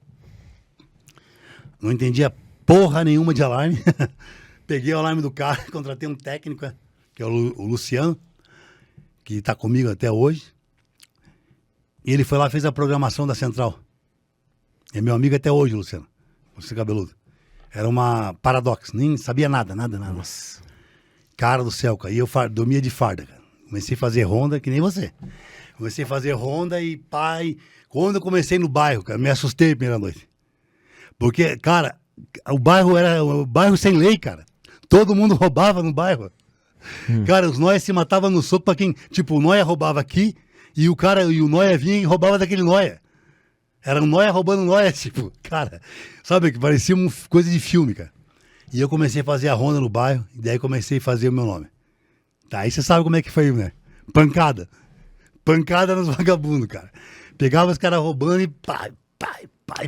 Não entendia porra nenhuma de alarme. Peguei o alarme do carro, contratei um técnico, que é o Luciano, que está comigo até hoje. E ele foi lá e fez a programação da central. É meu amigo até hoje, Luciano. Você cabeludo. Era uma Paradox, nem sabia nada. Nossa. Cara do céu, cara. E eu dormia de farda, cara. Comecei a fazer ronda, que nem você. Comecei a fazer ronda e pai. Quando eu comecei no bairro, cara, me assustei a primeira noite. Porque, cara, o bairro era o bairro sem lei, cara. Todo mundo roubava no bairro. Cara, os nóia se matavam no soco pra quem. Tipo, o nóia roubava aqui e o nóia vinha e roubava daquele nóia. Era um nóia roubando nóia, tipo, cara. Sabe, que parecia uma coisa de filme, cara. E eu comecei a fazer a ronda no bairro e daí comecei a fazer o meu nome. Tá, aí você sabe como é que foi, né? Pancada. Pancada nos vagabundos, cara. Pegava os caras roubando e pai,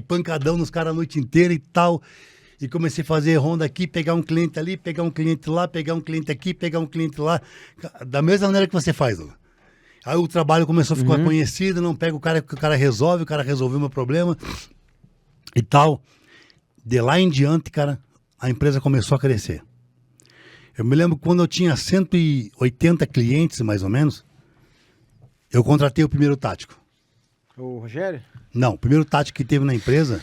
pancadão nos caras a noite inteira e tal. E comecei a fazer ronda aqui, pegar um cliente ali, pegar um cliente lá, pegar um cliente aqui, pegar um cliente lá. Da mesma maneira que você faz, Douglas. Aí o trabalho começou a ficar conhecido, não pega o cara resolve, o cara resolveu o meu problema e tal. De lá em diante, cara, a empresa começou a crescer. Eu me lembro quando eu tinha 180 clientes, mais ou menos, eu contratei o primeiro tático. O Rogério? Não, o primeiro tático que teve na empresa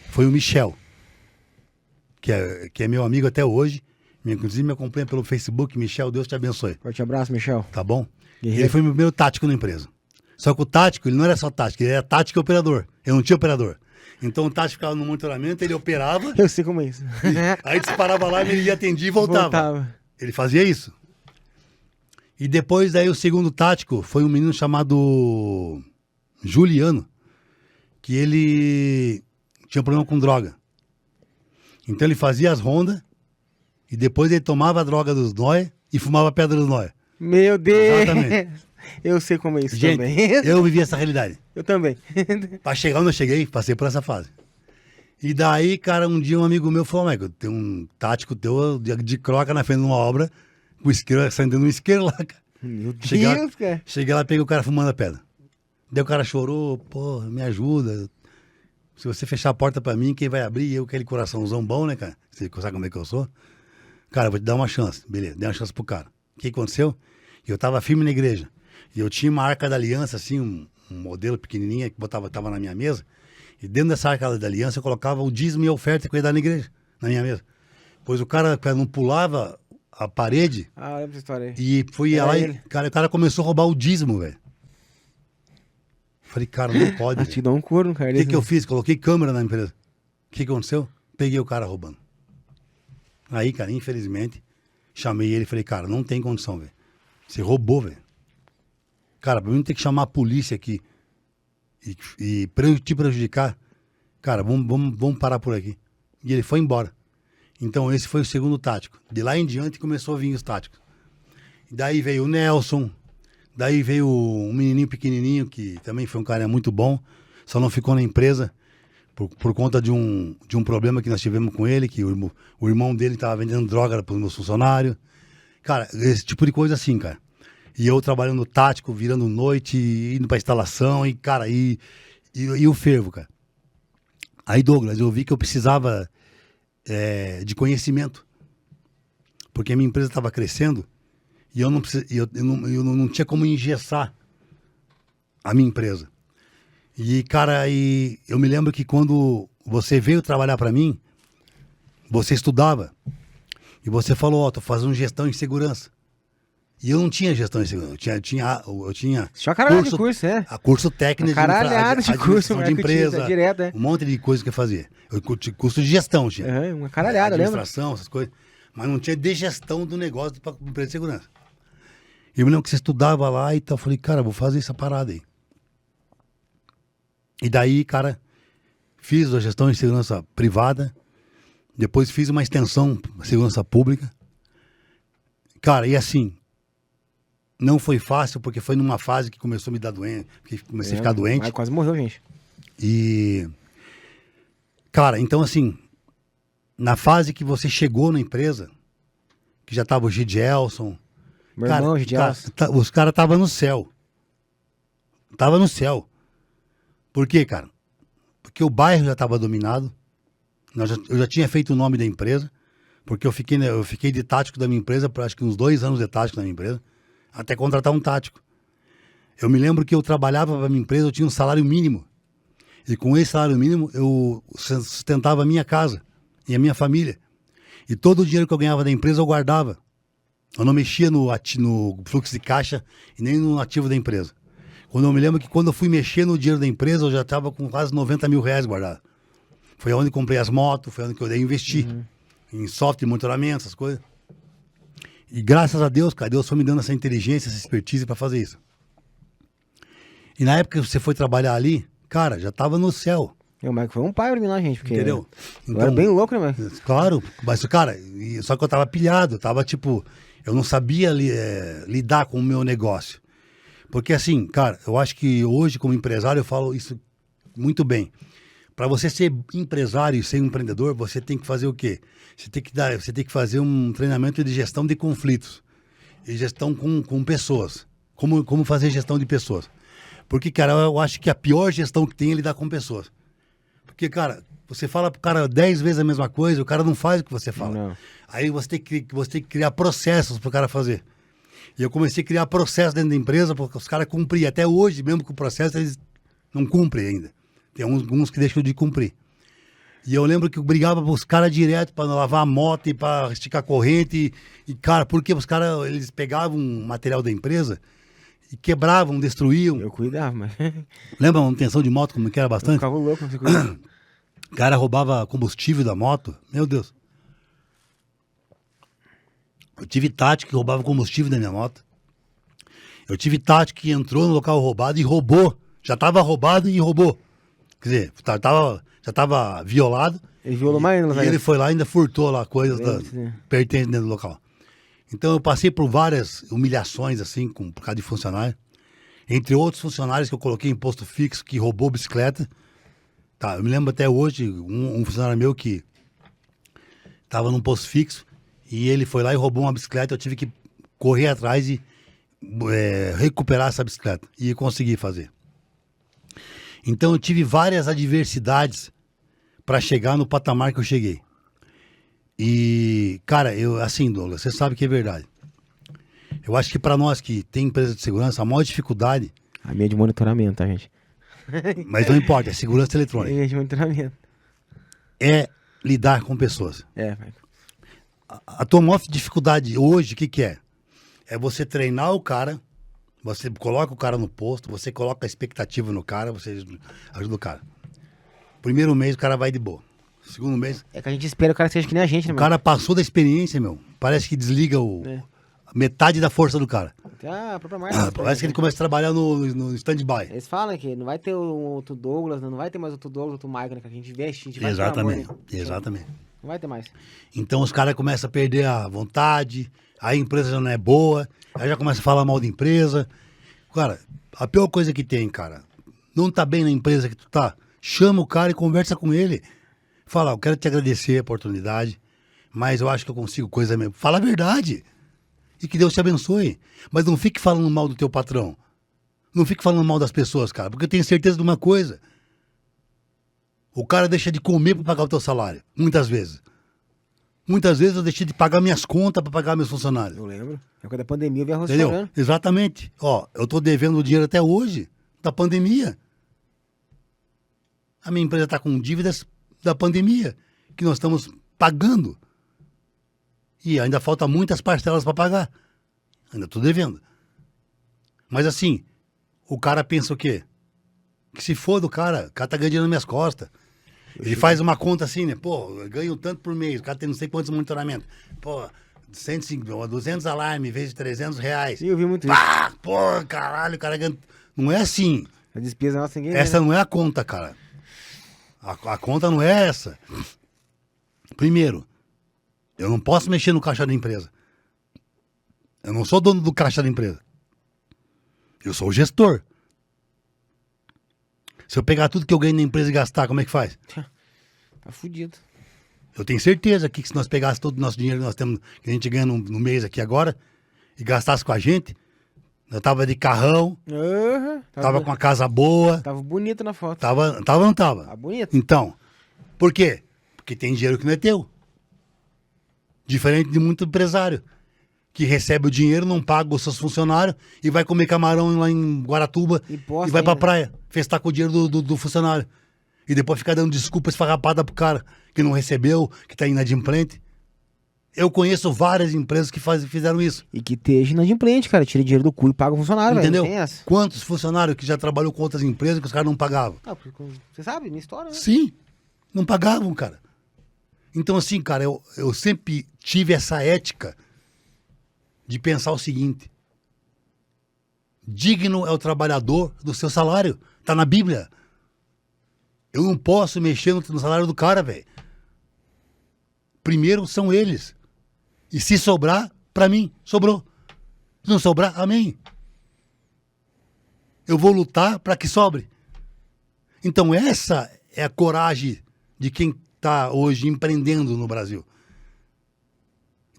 foi o Michel, que é meu amigo até hoje. Inclusive me acompanha pelo Facebook. Michel, Deus te abençoe. Forte abraço, Michel. Tá bom? Guerreiro. Ele foi meu primeiro tático na empresa. Só que o tático, ele não era só tático, ele era tático e operador. Eu não tinha operador. Então o tático ficava no monitoramento, ele operava, Eu sei como é isso. aí disparava lá, ele ia atendia e voltava. Ele fazia isso. E depois daí o segundo tático foi um menino chamado Juliano, que ele tinha problema com droga. Então ele fazia as rondas e depois ele tomava a droga dos nóia e fumava a pedra dos nóia. Meu Deus. Exatamente. Eu sei como é isso Gente, também. eu vivi essa realidade. Eu também. Pra chegar onde eu cheguei, passei por essa fase. E daí, cara, um dia um amigo meu falou, Michael, tem um tático teu de croca na frente de uma obra, com isqueiro, acendendo um isqueiro lá, cara. Meu Cheguei Deus, cara. Cheguei lá, peguei o cara fumando a pedra. Daí o cara chorou, pô, me ajuda. Se você fechar a porta pra mim, quem vai abrir? Eu, aquele coraçãozão bom, né, cara? Você sabe como é que eu sou? Cara, eu vou te dar uma chance. Beleza, dei uma chance pro cara. O que aconteceu? Eu tava firme na igreja. E eu tinha uma arca da aliança, assim, um modelo pequenininha que tava na minha mesa. E dentro dessa arca da aliança eu colocava o dízimo e a oferta que eu ia dar na igreja, na minha mesa. Pois o cara não pulava a parede lembro dessa história aí. e foi Era lá e ele. o cara começou a roubar o dízimo, velho. Falei, cara, não pode. Te dá um couro no cara O que eu fiz? Coloquei câmera na empresa. O que aconteceu? Peguei o cara roubando. Aí, cara, infelizmente, chamei ele e falei, cara, não tem condição, velho. Você roubou, velho. Cara, pra mim ter que chamar a polícia aqui e te prejudicar, cara, vamos parar por aqui. E ele foi embora. Então esse foi o segundo tático. De lá em diante começou a vir os táticos. Daí veio o Nelson, daí veio um menininho pequenininho, que também foi um cara muito bom, só não ficou na empresa por conta de um problema que nós tivemos com ele, que o irmão dele estava vendendo droga para os meus funcionários. Cara, esse tipo de coisa assim, cara. E eu trabalhando tático, virando noite, indo pra instalação, e, cara, e o fervo, cara. Aí, Douglas, eu vi que eu precisava de conhecimento. Porque a minha empresa estava crescendo e eu não tinha como engessar a minha empresa. E, cara, eu me lembro que quando você veio trabalhar para mim, você estudava. E você falou, ó, tô fazendo gestão em segurança. E eu não tinha gestão em segurança. Eu tinha Tinha uma caralhada de curso, é. curso técnico de curso, de empresa, direto, um monte de coisa que eu fazia. Curso de gestão tinha. Uma caralhada, lembra? Administração, essas coisas. Mas não tinha de gestão do negócio para empresa de segurança. E eu me lembro que você estudava lá e tal. Eu falei, cara, vou fazer essa parada aí. E daí, cara, fiz a gestão em segurança privada. Depois fiz uma extensão segurança pública. Cara, e assim, não foi fácil, porque foi numa fase que começou a me dar doença, que comecei a ficar doente. Quase morreu, gente. E, cara, então assim, na fase que você chegou na empresa, que já tava o Gidelson, Meu irmão, o Gidelson. os caras estavam no céu. Tava no céu. Por quê, cara? Porque o bairro já estava dominado. Eu já tinha feito o nome da empresa, porque eu fiquei de tático da minha empresa por acho que uns 2 anos de tático da minha empresa, até contratar um tático. Eu me lembro que eu trabalhava para a minha empresa, eu tinha um salário mínimo. E com esse salário mínimo, eu sustentava a minha casa e a minha família. E todo o dinheiro que eu ganhava da empresa, eu guardava. Eu não mexia no fluxo de caixa e nem no ativo da empresa. Eu me lembro que quando eu fui mexer no dinheiro da empresa, eu já estava com quase 90 mil reais guardado. Foi onde comprei as motos, foi onde que eu dei investir. Em software de monitoramento, essas coisas. E graças a Deus, cara, Deus foi me dando essa inteligência, essa expertise para fazer isso. E na época que você foi trabalhar ali, cara, já tava no céu. O Marco foi um pai pra mim lá, gente. Porque entendeu? Então, era bem louco, né, Marco? Claro, mas, cara, só que eu tava pilhado, eu tava tipo, eu não sabia lidar com o meu negócio. Porque assim, cara, eu acho que hoje, como empresário, eu falo isso muito bem. Para você ser empresário e ser empreendedor, você tem que fazer o quê? Você tem que fazer um treinamento de gestão de conflitos. E gestão com pessoas. Como fazer gestão de pessoas. Porque, cara, eu acho que a pior gestão que tem é lidar com pessoas. Porque, cara, você fala pro cara 10 vezes a mesma coisa, o cara não faz o que você fala. Não. Aí você tem que criar processos pro cara fazer. E eu comecei a criar processos dentro da empresa, porque os caras cumpriam. Até hoje, mesmo com o processo, eles não cumprem ainda. Tem alguns que deixam de cumprir. E eu lembro que eu brigava com os caras direto para lavar a moto e para esticar a corrente. E, cara, porque os caras, eles pegavam material da empresa e quebravam, destruíam. Eu cuidava, mas... Lembra a manutenção de moto, como que era Eu bastante? ficava louco, não sei cuidar. O cara roubava combustível da moto. Meu Deus. Eu tive tático que roubava combustível da minha moto. Eu tive tático que entrou no local roubado e roubou. Já estava roubado e roubou. Quer dizer, já estava violado. Ele violou mais ainda, E ele foi lá e ainda furtou lá coisas Sim. pertencentes dentro do local. Então eu passei por várias humilhações, assim, por causa de funcionário. Entre outros funcionários que eu coloquei em posto fixo, que roubou bicicleta. Tá, eu me lembro até hoje, um funcionário meu que estava num posto fixo, e ele foi lá e roubou uma bicicleta, eu tive que correr atrás e recuperar essa bicicleta. E consegui fazer. Então eu tive várias adversidades para chegar no patamar que eu cheguei. E, cara, assim, Douglas, você sabe que é verdade. Eu acho que para nós que tem empresa de segurança, a maior dificuldade... A minha é de monitoramento, tá, gente? Mas não importa, é segurança A eletrônica. minha é de monitoramento. É lidar com pessoas. Michael. A tua maior dificuldade hoje, o que que é? É você treinar o cara, você coloca o cara no posto, você coloca a expectativa no cara, você ajuda o cara. Primeiro mês o cara vai de boa. Segundo mês... É que a gente espera que o cara seja que nem a gente, né, O meu? cara passou da experiência, meu. Parece que desliga metade da força do cara. Até a própria marca. Parece que ele começa a trabalhar no stand-by. Eles falam que não vai ter um outro Douglas, não vai ter mais outro Douglas, outro Michael, né? Que a gente veste, a gente vai por amor, Exatamente, né? exatamente. Não vai ter mais. Então os caras começam a perder a vontade, aí a empresa já não é boa, aí já começa a falar mal da empresa. Cara, a pior coisa que tem, cara, não tá bem na empresa que tu tá, chama o cara e conversa com ele. Fala, eu quero te agradecer a oportunidade, mas eu acho que eu consigo coisa mesmo. Fala a verdade. E que Deus te abençoe. Mas não fique falando mal do teu patrão. Não fique falando mal das pessoas, cara, porque eu tenho certeza de uma coisa. O cara deixa de comer para pagar o teu salário, muitas vezes. Muitas vezes eu deixei de pagar minhas contas para pagar meus funcionários. Eu lembro. Na época da pandemia eu vi arroz Entendeu? chorando. Exatamente. Ó, eu tô devendo dinheiro até hoje, da pandemia. A minha empresa tá com dívidas da pandemia, que nós estamos pagando. E ainda falta muitas parcelas para pagar. Ainda tô devendo. Mas assim, o cara pensa o quê? Que se for do cara, o cara tá ganhando dinheiro nas minhas costas. Ele faz uma conta assim, né? Pô, eu ganho tanto por mês, o cara tem não sei quantos monitoramentos. Pô, 150, 200 alarme, vezes R$300. Sim, eu vi muito isso. Pá, pô, caralho, o cara ganha... Não é assim. A despesa nossa ninguém vê, Essa né? não é a conta, cara. A conta não é essa. Primeiro, eu não posso mexer no caixa da empresa. Eu não sou dono do caixa da empresa. Eu sou o gestor. Se eu pegar tudo que eu ganho na empresa e gastar, como é que faz? Tá fudido. Eu tenho certeza que se nós pegássemos todo o nosso dinheiro que nós temos, que a gente ganha no mês aqui agora, e gastasse com a gente, eu tava de carrão, Uhum. tava com a casa boa, Tava bonito na foto. tava ou não tava? Tá bonito. Então, por quê? Porque tem dinheiro que não é teu. Diferente de muito empresário, que recebe o dinheiro, não paga os seus funcionários e vai comer camarão lá em Guaratuba Imposto e vai pra ainda. praia, festar com o dinheiro do funcionário. E depois ficar dando desculpa esfarrapada pro cara que não recebeu, que tá inadimplente. Eu conheço várias empresas que fizeram isso. E que esteja inadimplente, cara. Tira dinheiro do cu e paga o funcionário, velho. Entendeu? Não tem essa. Quantos funcionários que já trabalhou com outras empresas que os caras não pagavam? Ah, porque você sabe, minha história, né? Sim, não pagavam, cara. Então, assim, cara, eu sempre tive essa ética de pensar o seguinte: digno é o trabalhador do seu salário. Tá na Bíblia. Eu não posso mexer no salário do cara, velho. Primeiro são eles. E se sobrar, pra mim, sobrou. Se não sobrar, amém. Eu vou lutar pra que sobre. Então essa é a coragem de quem tá hoje empreendendo no Brasil.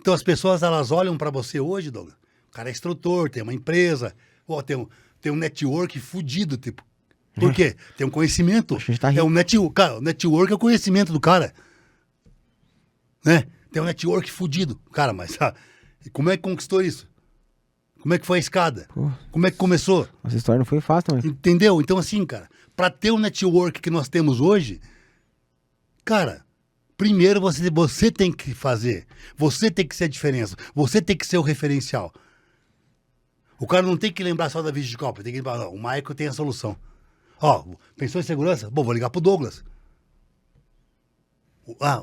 Então as pessoas, elas olham pra você hoje, Douglas. O cara é instrutor, tem uma empresa, tem um network fudido, tipo. Por quê? Tem um conhecimento. Acho que a gente tá É rindo. um network. Cara, o network é o conhecimento do cara. Né? Tem um network fudido. Cara, mas como é que conquistou isso? Como é que foi a escada? Pô. Como é que começou? Essa história não foi fácil, mas... Entendeu? Então, assim, cara, pra ter o network que nós temos hoje, cara, primeiro você tem que fazer. Você tem que ser a diferença. Você tem que ser o referencial. O cara não tem que lembrar só da Vigicop. Tem que lembrar, não, o Michael tem a solução. Ó, pensou em segurança? Bom, vou ligar pro Douglas.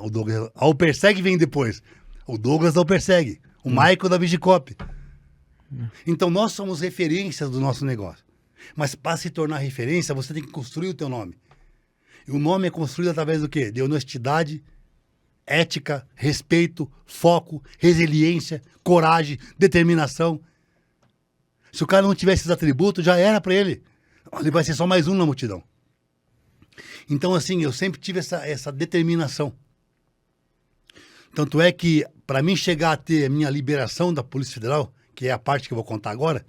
O Douglas. O Persegue vem depois. O Douglas da Persegue. O Michael da Vigicop. Então nós somos referências do nosso negócio. Mas para se tornar referência, você tem que construir o teu nome. E o nome é construído através do quê? De honestidade, ética, respeito, foco, resiliência, coragem, determinação. Se o cara não tivesse esses atributos, já era para ele. Ele vai ser só mais um na multidão. Então, assim, eu sempre tive essa determinação. Tanto é que, para mim chegar a ter a minha liberação da Polícia Federal, que é a parte que eu vou contar agora,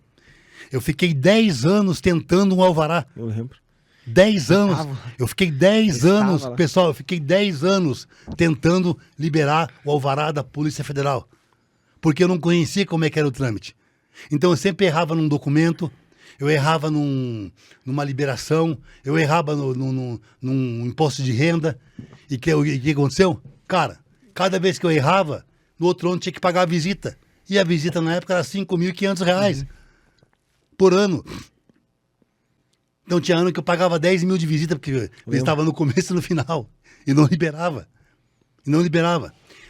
eu fiquei 10 anos tentando um alvará. Eu lembro. 10 anos. Eu fiquei 10 anos, lá. pessoal, eu fiquei 10 anos tentando liberar o alvará da Polícia Federal. Porque eu não conhecia como é que era o trâmite. Então eu sempre errava num documento, eu errava numa liberação, eu errava num imposto de renda. E o que aconteceu? Cara, cada vez que eu errava, No outro ano tinha que pagar a visita. E a visita na época era R$5.500 por ano. Então tinha ano que eu pagava 10 mil de visita, porque eu estava no começo e no final. E não liberava.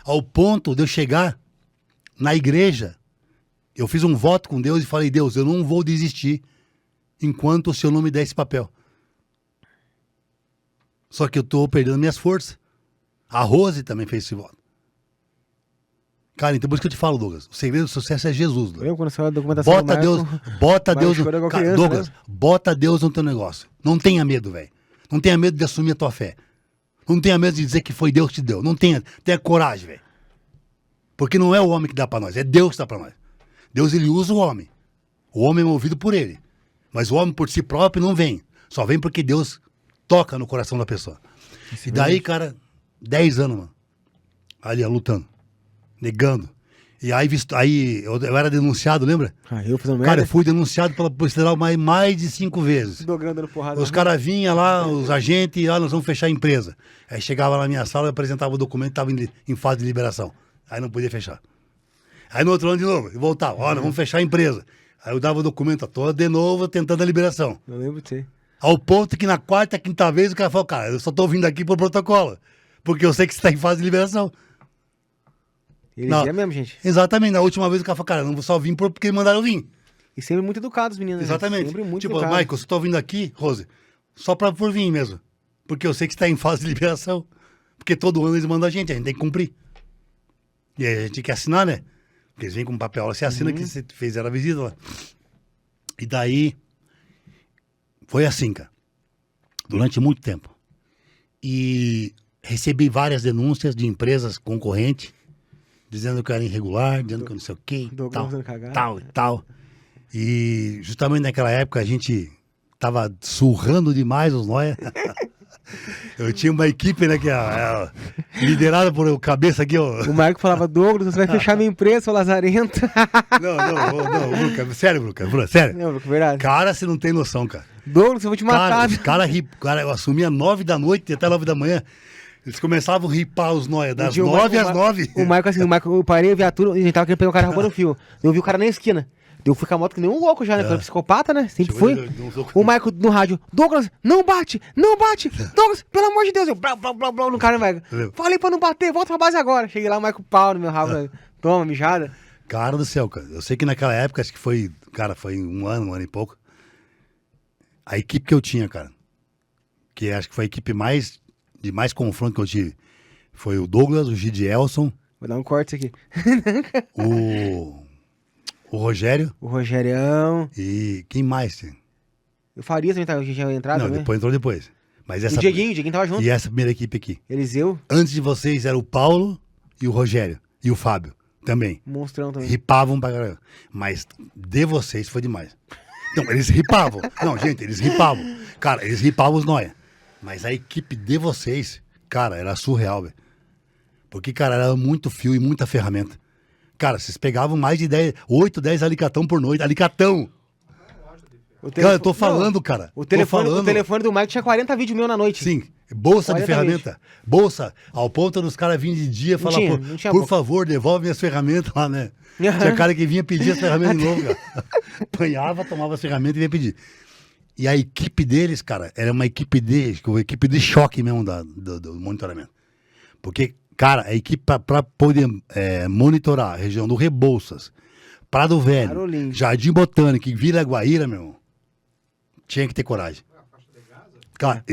Ao ponto de eu chegar na igreja, eu fiz um voto com Deus e falei, Deus, eu não vou desistir enquanto o Senhor não me der esse papel. Só que eu tô perdendo minhas forças. A Rose também fez esse voto. Cara, então por isso que eu te falo, Douglas, o segredo do sucesso é Jesus, Douglas. Eu, quando você fala da documentação Bota do Deus, Marco, bota vai Deus, chorar igual cara, criança, Douglas, né? bota Deus no teu negócio. Não tenha medo, velho. Não tenha medo de assumir a tua fé. Não tenha medo de dizer que foi Deus que te deu. Não tenha coragem, velho. Porque não é o homem que dá pra nós, é Deus que dá pra nós. Deus, ele usa o homem. O homem é movido por ele. Mas o homem por si próprio não vem. Só vem porque Deus toca no coração da pessoa. E daí, cara, 10 anos, mano. Ali, ó, lutando. Negando. E aí eu era denunciado, lembra? Eu fazendo Cara, merda. eu fui denunciado pela Polícia Federal mais de 5 vezes. Dogão dando porrada. Os caras vinham lá, os agentes, e nós vamos fechar a empresa. Aí chegava na minha sala, eu apresentava o documento, estava em fase de liberação. Aí não podia fechar. Aí no outro ano de novo, eu voltava, nós vamos fechar a empresa. Aí eu dava o documento todo de novo, tentando a liberação. Eu lembro de você. Ao ponto que na quarta, quinta vez, o cara falou, cara, eu só tô vindo aqui por protocolo. Porque eu sei que você está em fase de liberação. Ele Não. é mesmo, gente. Exatamente, na última vez o cara falou, cara, eu não vou só vir porque mandaram eu vir. E sempre muito educados, meninos. Exatamente. Sempre muito Tipo, educados. Michael, você tá vindo aqui, Rose, só por vir mesmo. Porque eu sei que você tá em fase de liberação. Porque todo ano eles mandam a gente tem que cumprir. E aí a gente tem que assinar, né? Porque eles vêm com um papel, você assina que você fez a visita lá. E daí, foi assim, cara. Durante muito tempo. E recebi várias denúncias de empresas concorrentes, dizendo que eu era irregular, dizendo que eu não sei o quê, tal e tal. E justamente naquela época a gente tava surrando demais os nóia. Eu tinha uma equipe, né, que é liderada por o cabeça aqui, ó. O Marco falava, Douglas, você vai fechar minha empresa, seu lazarento. Não, Luca, sério, Luca, sério. Não, Luca, verdade. Cara, você não tem noção, cara. Douglas, eu vou te matar. Cara, eu assumia 9 da noite até 9 da manhã. Eles começavam a ripar os nóia, das dia, 9 às 9. O Marco, assim, eu parei a viatura, a gente tava querendo pegar o cara roubando o fio. Eu vi o cara na esquina. Eu fui com a moto que nem um louco já, né? Porque psicopata, né? Sempre Chegou fui. um O Marco no rádio, Douglas, não bate! Douglas, pelo amor de Deus! Eu blá, blá, blá, blá, no cara, velho. Falei pra não bater, volta pra base agora. Cheguei lá, o Marco pau no meu rabo, né? Toma, mijada. Cara do céu, cara. Eu sei que naquela época, acho que foi, cara, foi um ano e pouco. A equipe que eu tinha, cara, que acho que foi a equipe de mais confronto que eu tive, foi o Douglas, o Gidielson, Vou dar um corte aqui. o Rogério. O Rogerião. E quem mais? O Farias também tava, já entrado Não, também. entrou depois. Mas essa, O Dieguinho tava junto. E essa primeira equipe aqui. Eliseu, Antes de vocês era o Paulo e o Rogério. E o Fábio também. monstrão também. Ripavam pra caramba. Mas de vocês foi demais. Então, eles ripavam. Não, gente, eles ripavam. Cara, eles ripavam os nóia. Mas a equipe de vocês, cara, era surreal, velho. Porque, cara, era muito fio e muita ferramenta. Cara, vocês pegavam mais de 8, 10 alicatão por noite. Alicatão! Cara, eu tô falando, cara. O telefone do Mike tinha 40 vídeos meu na noite. Sim, bolsa de 40 ferramenta. Bolsa, ao ponto dos caras virem de dia e falar, não tinha por bolsa. favor, devolve minhas ferramentas lá, né? Tinha cara que vinha pedir as ferramentas de novo, cara. Apanhava, tomava as ferramentas e vinha pedir. E a equipe deles, cara, era uma equipe de choque mesmo do monitoramento. Porque, cara, a equipe pra poder monitorar a região do Rebouças, Prado Velho, Parolim. Jardim Botânico e Vila Guaíra, meu irmão, tinha que ter coragem. Cara,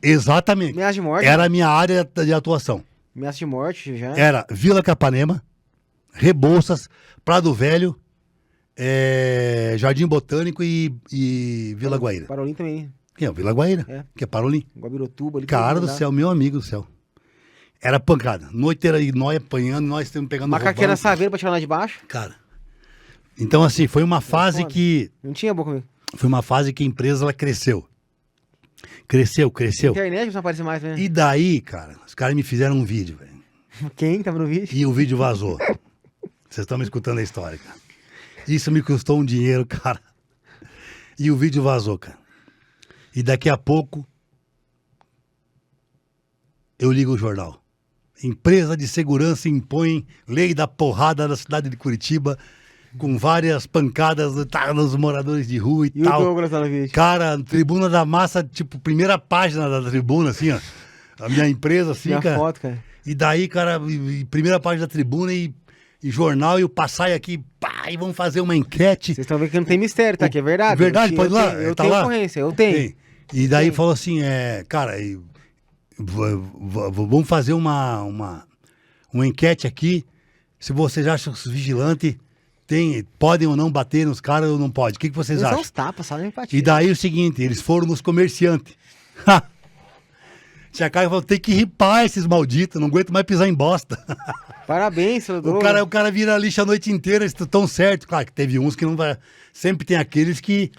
exatamente. Ameaça de morte. Era a minha área de atuação. Ameaça de morte já. Era Vila Capanema, Rebouças, Prado Velho, Jardim Botânico e Vila Guaíra. Parolim também. Que é o Vila Guaíra, É. que é Parolim. Guabirotuba ali. Cara tudo do lá. céu, meu amigo do céu. Era pancada. Noite era nós apanhando, nós temos pegando Macaqueira roubando. saveira pra tirar lá de baixo. Cara. Então, assim, foi uma fase foda. que. Não tinha boca comigo. Foi uma fase que a empresa ela cresceu. Cresceu. Internet não aparece mais, né? E daí, cara, os caras me fizeram um vídeo, velho. Quem tava no vídeo? E o vídeo vazou. Vocês estão me escutando a história, cara. Isso me custou um dinheiro, cara. E o vídeo vazou, cara. E daqui a pouco eu ligo o jornal. empresa de segurança impõe lei da porrada na cidade de Curitiba, com várias pancadas nos moradores de rua e E tal. o Douglas lá no vídeo? Cara, Tribuna da Massa, tipo, primeira página da Tribuna, assim, ó. A minha empresa, assim, Minha cara. foto, cara. E daí, cara, primeira página da Tribuna e jornal, e o Passai aqui, pá, e vamos fazer uma enquete. Vocês estão vendo que não tem mistério, tá? Que é verdade. Verdade, Eu pode ir lá. Eu Tá tenho lá? ocorrência, eu tenho. Tem. E daí Tem. falou assim, cara, vamos fazer uma enquete aqui, se vocês acham que os vigilantes podem ou não bater nos caras ou não pode. O que vocês Eles são acham? uns tapas, só empatia. E daí o seguinte, eles foram nos comerciantes. Tia Caio falou, tem que ripar esses malditos, não aguento mais pisar em bosta. Parabéns, seu Douglas. O cara vira lixo a noite inteira, eles estão certo. Claro que teve uns que não vai... Sempre tem aqueles que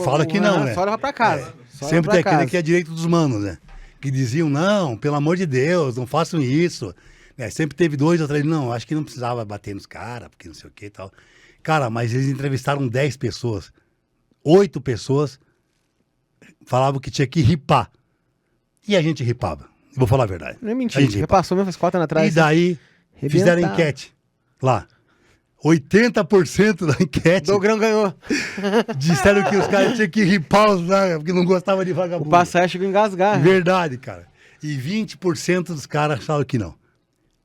falam que não, né? Só leva pra casa. Só leva Sempre pra tem aquele casa. que é direito dos manos, né? Que diziam, não, pelo amor de Deus, não façam isso. Sempre teve 2 ou 3, não, acho que não precisava bater nos caras, porque não sei o que e tal. Cara, mas eles entrevistaram 10 pessoas. 8 pessoas falavam que tinha que ripar. E a gente ripava. Vou falar a verdade. Não é A mentira. gente Já ripava. passou mesmo faz 4 anos atrás. E daí, fizeram Arrebentar. enquete lá. 80% da enquete Dogrão ganhou. disseram que os caras tinham que ripar os caras, porque não gostavam de O vagabundo. Passai chegou a engasgar. Verdade, cara. E 20% dos caras falaram que não.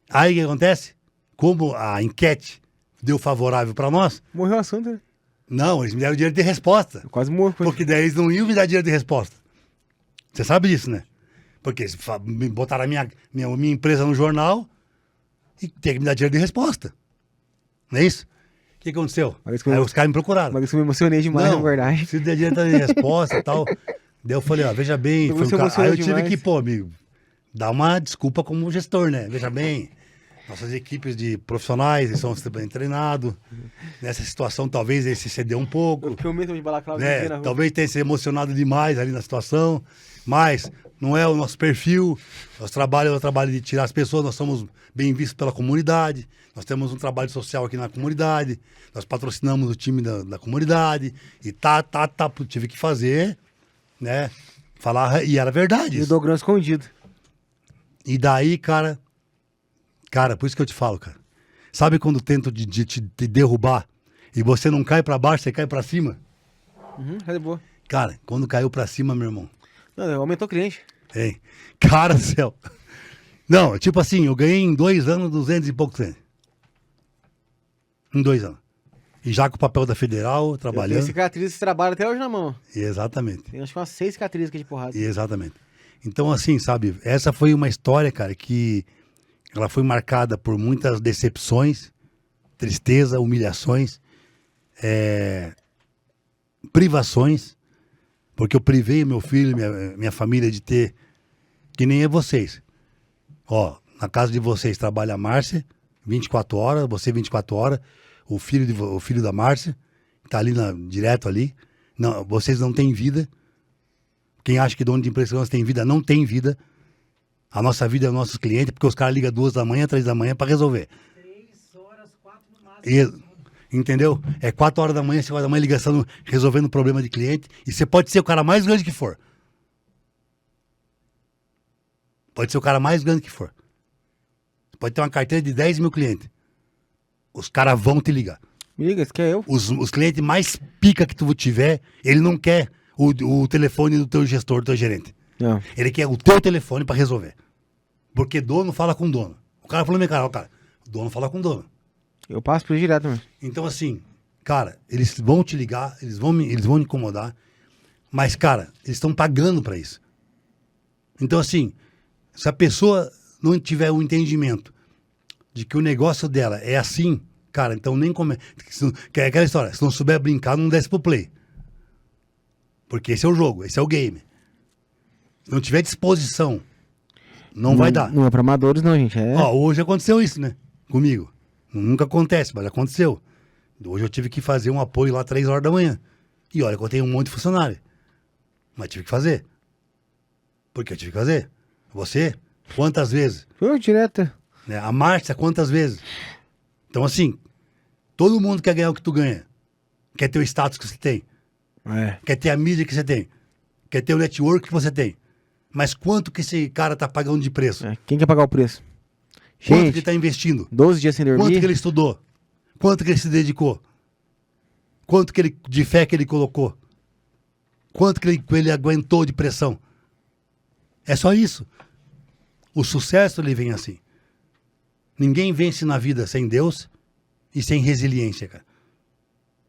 Aí o que acontece? Como a enquete deu favorável pra nós, Morreu o assunto, né? não, eles me deram dinheiro de resposta. Eu quase morro. Porque daí eles não iam me dar dinheiro de resposta. Você sabe disso, né? Porque me botaram a minha empresa no jornal e tem que me dar dinheiro de resposta. Não é isso? O que aconteceu? Mas que Aí eu- os caras me procuraram. Mas isso eu me emocionei demais, na verdade. Se der dinheiro de resposta e tal. Daí eu falei, ó, veja bem. Eu Foi um se cara... Aí emocionei eu tive demais. que, pô, amigo, dar uma desculpa como gestor, né? Veja bem, nossas equipes de profissionais, eles são bem treinados. Nessa situação, talvez ele se cedeu um pouco. Eu fiquei mesmo de balaclava Né? na rua. Talvez tenha se emocionado demais ali na situação, mas não é o nosso perfil. Nosso trabalho é o trabalho de tirar as pessoas, nós somos bem vistos pela comunidade, nós temos um trabalho social aqui na comunidade, nós patrocinamos o time da comunidade, e tive que fazer, né? Falar, e era verdade E o isso. Dogrão escondido. E daí, cara, por isso que eu te falo, cara. Sabe quando tento de te derrubar e você não cai pra baixo, você cai pra cima? Tá de boa. Cara, quando caiu pra cima, meu irmão, Não, aumentou o cliente. hein? Cara do céu. Não, tipo assim, eu ganhei em 2 anos 200 e poucos clientes. Em 2 anos. E já com o papel da Federal, Eu tenho trabalhando. cicatriz desse trabalho até hoje na mão. Exatamente. Tem acho que umas 6 cicatrizes aqui de porrada. Exatamente. Então, assim, sabe, essa foi uma história, cara, que ela foi marcada por muitas decepções, tristeza, humilhações, privações, porque eu privei meu filho, minha família de ter, que nem é vocês. Ó, na casa de vocês trabalha a Márcia, 24 horas, você 24 horas, o filho da Márcia, tá ali direto ali. Não, vocês não têm vida. Quem acha que dono de empresa de segurança tem vida, não tem vida. A nossa vida é os nossos clientes, porque os caras ligam 2 da manhã, 3 da manhã para resolver. 3 horas, 4 no máximo. Entendeu? É 4 horas da manhã, 5 horas da manhã, ligação, resolvendo problema de cliente. E você pode ser o cara mais grande que for. Pode ser o cara mais grande que for. Você pode ter uma carteira de 10 mil clientes. Os caras vão te ligar. Me liga, você quer eu? Os clientes mais pica que tu tiver, ele não quer o telefone do teu gestor, do teu gerente. Não. Ele quer o teu telefone para resolver. Porque dono fala com dono. O cara falou, meu cara, o dono fala com dono. Eu passo pro direto, mano. Então, assim, cara, eles vão te ligar, eles vão me incomodar, mas, cara, eles estão pagando para isso. Então, assim, se a pessoa não tiver o entendimento de que o negócio dela é assim, cara, então nem come... Que é aquela história, se não souber brincar, não desce pro play. Porque esse é o jogo, esse é o game. Se não tiver disposição, não vai dar. Não é pra amadores, não, gente. É. Ó, hoje aconteceu isso, né? Comigo. Nunca acontece, mas aconteceu. Hoje eu tive que fazer um apoio lá 3 horas da manhã. E olha que eu tenho um monte de funcionário. Mas tive que fazer. Por que eu tive que fazer? Você? Quantas vezes? Foi direto. Né? A Márcia, quantas vezes? Então, assim, todo mundo quer ganhar o que tu ganha. Quer ter o status que você tem. É. Quer ter a mídia que você tem. Quer ter o network que você tem. Mas quanto que esse cara tá pagando de preço? Quem quer pagar o preço? Quanto que Gente, ele tá investindo? 12 dias sem Quanto dormir. que ele estudou? Quanto que ele se dedicou? Quanto que ele, de fé que ele colocou? Quanto que ele aguentou de pressão? É só isso. O sucesso, ele vem assim. Ninguém vence na vida sem Deus e sem resiliência, cara.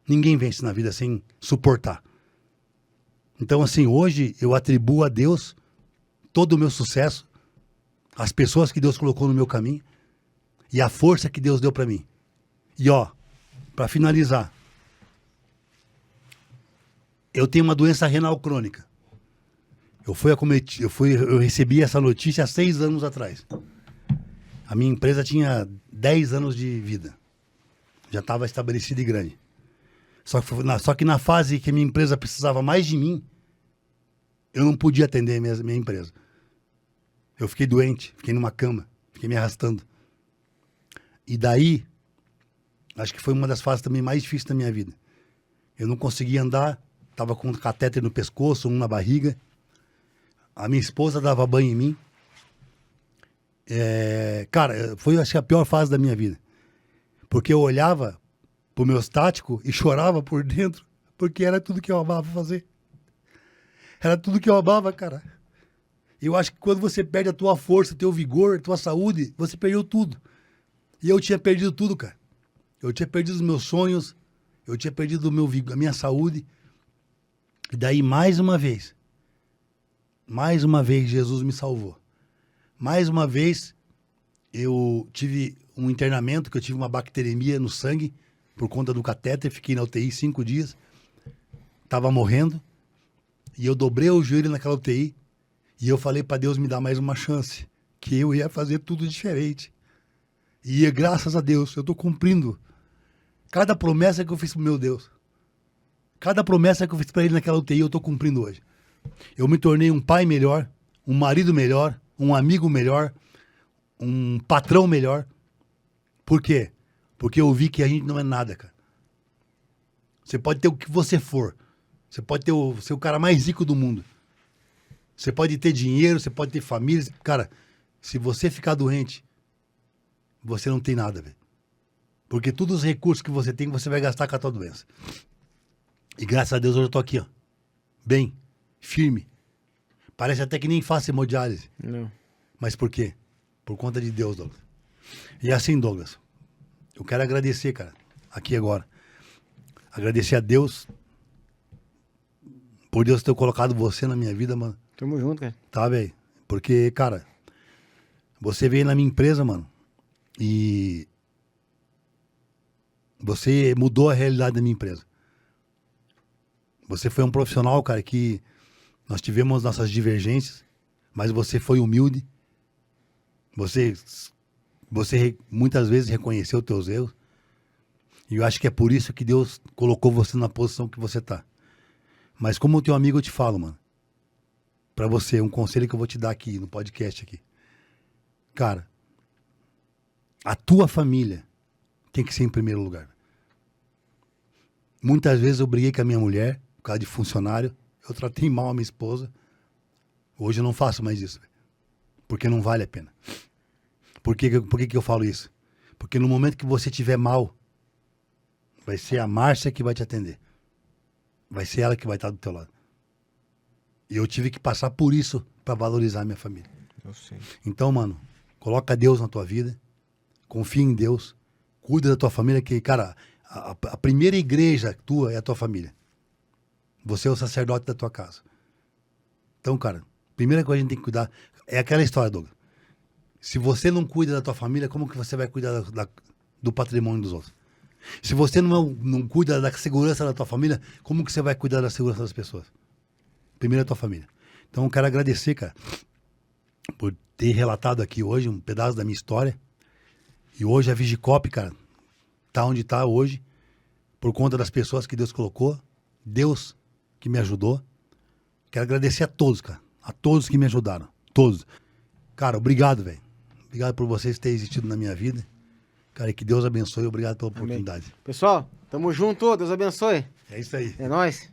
Ninguém vence na vida sem suportar. Então, assim, hoje eu atribuo a Deus todo o meu sucesso, as pessoas que Deus colocou no meu caminho e a força que Deus deu pra mim. E ó, pra finalizar, eu tenho uma doença renal crônica. Eu recebi essa notícia há 6 anos atrás. A minha empresa tinha 10 anos de vida. Já estava estabelecida e grande. Só que na fase que a minha empresa precisava mais de mim, eu não podia atender a minha empresa. Eu fiquei doente, fiquei numa cama, fiquei me arrastando. E daí, acho que foi uma das fases também mais difíceis da minha vida. Eu não conseguia andar, estava com um catéter no pescoço, um na barriga. A minha esposa dava banho em mim. Cara, foi acho que a pior fase da minha vida. Porque eu olhava pro meu estático e chorava por dentro, porque era tudo que eu amava fazer. Era tudo que eu amava, cara. Eu acho que quando você perde a tua força, teu vigor, tua saúde, você perdeu tudo. E eu tinha perdido tudo, cara. Eu tinha perdido os meus sonhos, eu tinha perdido a minha saúde. E daí, mais uma vez, Jesus me salvou. Mais uma vez, eu tive um internamento, que eu tive uma bacteremia no sangue, por conta do catéter, fiquei na UTI 5 dias, tava morrendo, e eu dobrei o joelho naquela UTI, e eu falei para Deus me dar mais uma chance, que eu ia fazer tudo diferente. E graças a Deus, eu tô cumprindo cada promessa que eu fiz pro meu Deus. Cada promessa que eu fiz para ele naquela UTI, eu tô cumprindo hoje. Eu me tornei um pai melhor, um marido melhor, um amigo melhor, um patrão melhor. Por quê? Porque eu vi que a gente não é nada, cara. Você pode ter o que você for. Você pode ser o cara mais rico do mundo. Você pode ter dinheiro, você pode ter família. Cara, se você ficar doente, você não tem nada, velho. Porque todos os recursos que você tem, você vai gastar com a tua doença. E graças a Deus hoje eu tô aqui, ó. Bem, firme. Parece até que nem faço hemodiálise. Não. Mas por quê? Por conta de Deus, Douglas. E assim, Douglas, eu quero agradecer, cara, aqui agora. Agradecer a Deus por Deus ter colocado você na minha vida, mano. Tamo junto, cara. Tá, velho? Porque, cara, você veio na minha empresa, mano, e você mudou a realidade da minha empresa. Você foi um profissional, cara, que nós tivemos nossas divergências, mas você foi humilde. Você muitas vezes reconheceu os teus erros. E eu acho que é por isso que Deus colocou você na posição que você tá. Mas como teu amigo eu te falo, mano, pra você, um conselho que eu vou te dar aqui no podcast aqui. Cara, a tua família tem que ser em primeiro lugar. Muitas vezes eu briguei com a minha mulher, por causa de funcionário, eu tratei mal a minha esposa. Hoje eu não faço mais isso, porque não vale a pena. Por que eu falo isso? Porque no momento que você estiver mal, vai ser a Márcia que vai te atender. Vai ser ela que vai estar do teu lado. E eu tive que passar por isso para valorizar a minha família. Eu sei. Então, mano, coloca Deus na tua vida, confia em Deus, cuida da tua família, que, cara, a primeira igreja tua é a tua família. Você é o sacerdote da tua casa. Então, cara, primeira coisa que a gente tem que cuidar é aquela história, Douglas. Se você não cuida da tua família, como que você vai cuidar do patrimônio dos outros? Se você não cuida da segurança da tua família, como que você vai cuidar da segurança das pessoas? Primeiro é a tua família. Então eu quero agradecer, cara, por ter relatado aqui hoje um pedaço da minha história. E hoje a Vigicop, cara, tá onde tá hoje, por conta das pessoas que Deus colocou, Deus que me ajudou. Quero agradecer a todos, cara, a todos que me ajudaram, todos. Cara, obrigado, velho. Obrigado por vocês terem existido na minha vida. Cara, e que Deus abençoe. Obrigado pela oportunidade. Pessoal, tamo junto. Deus abençoe. É isso aí. É nóis.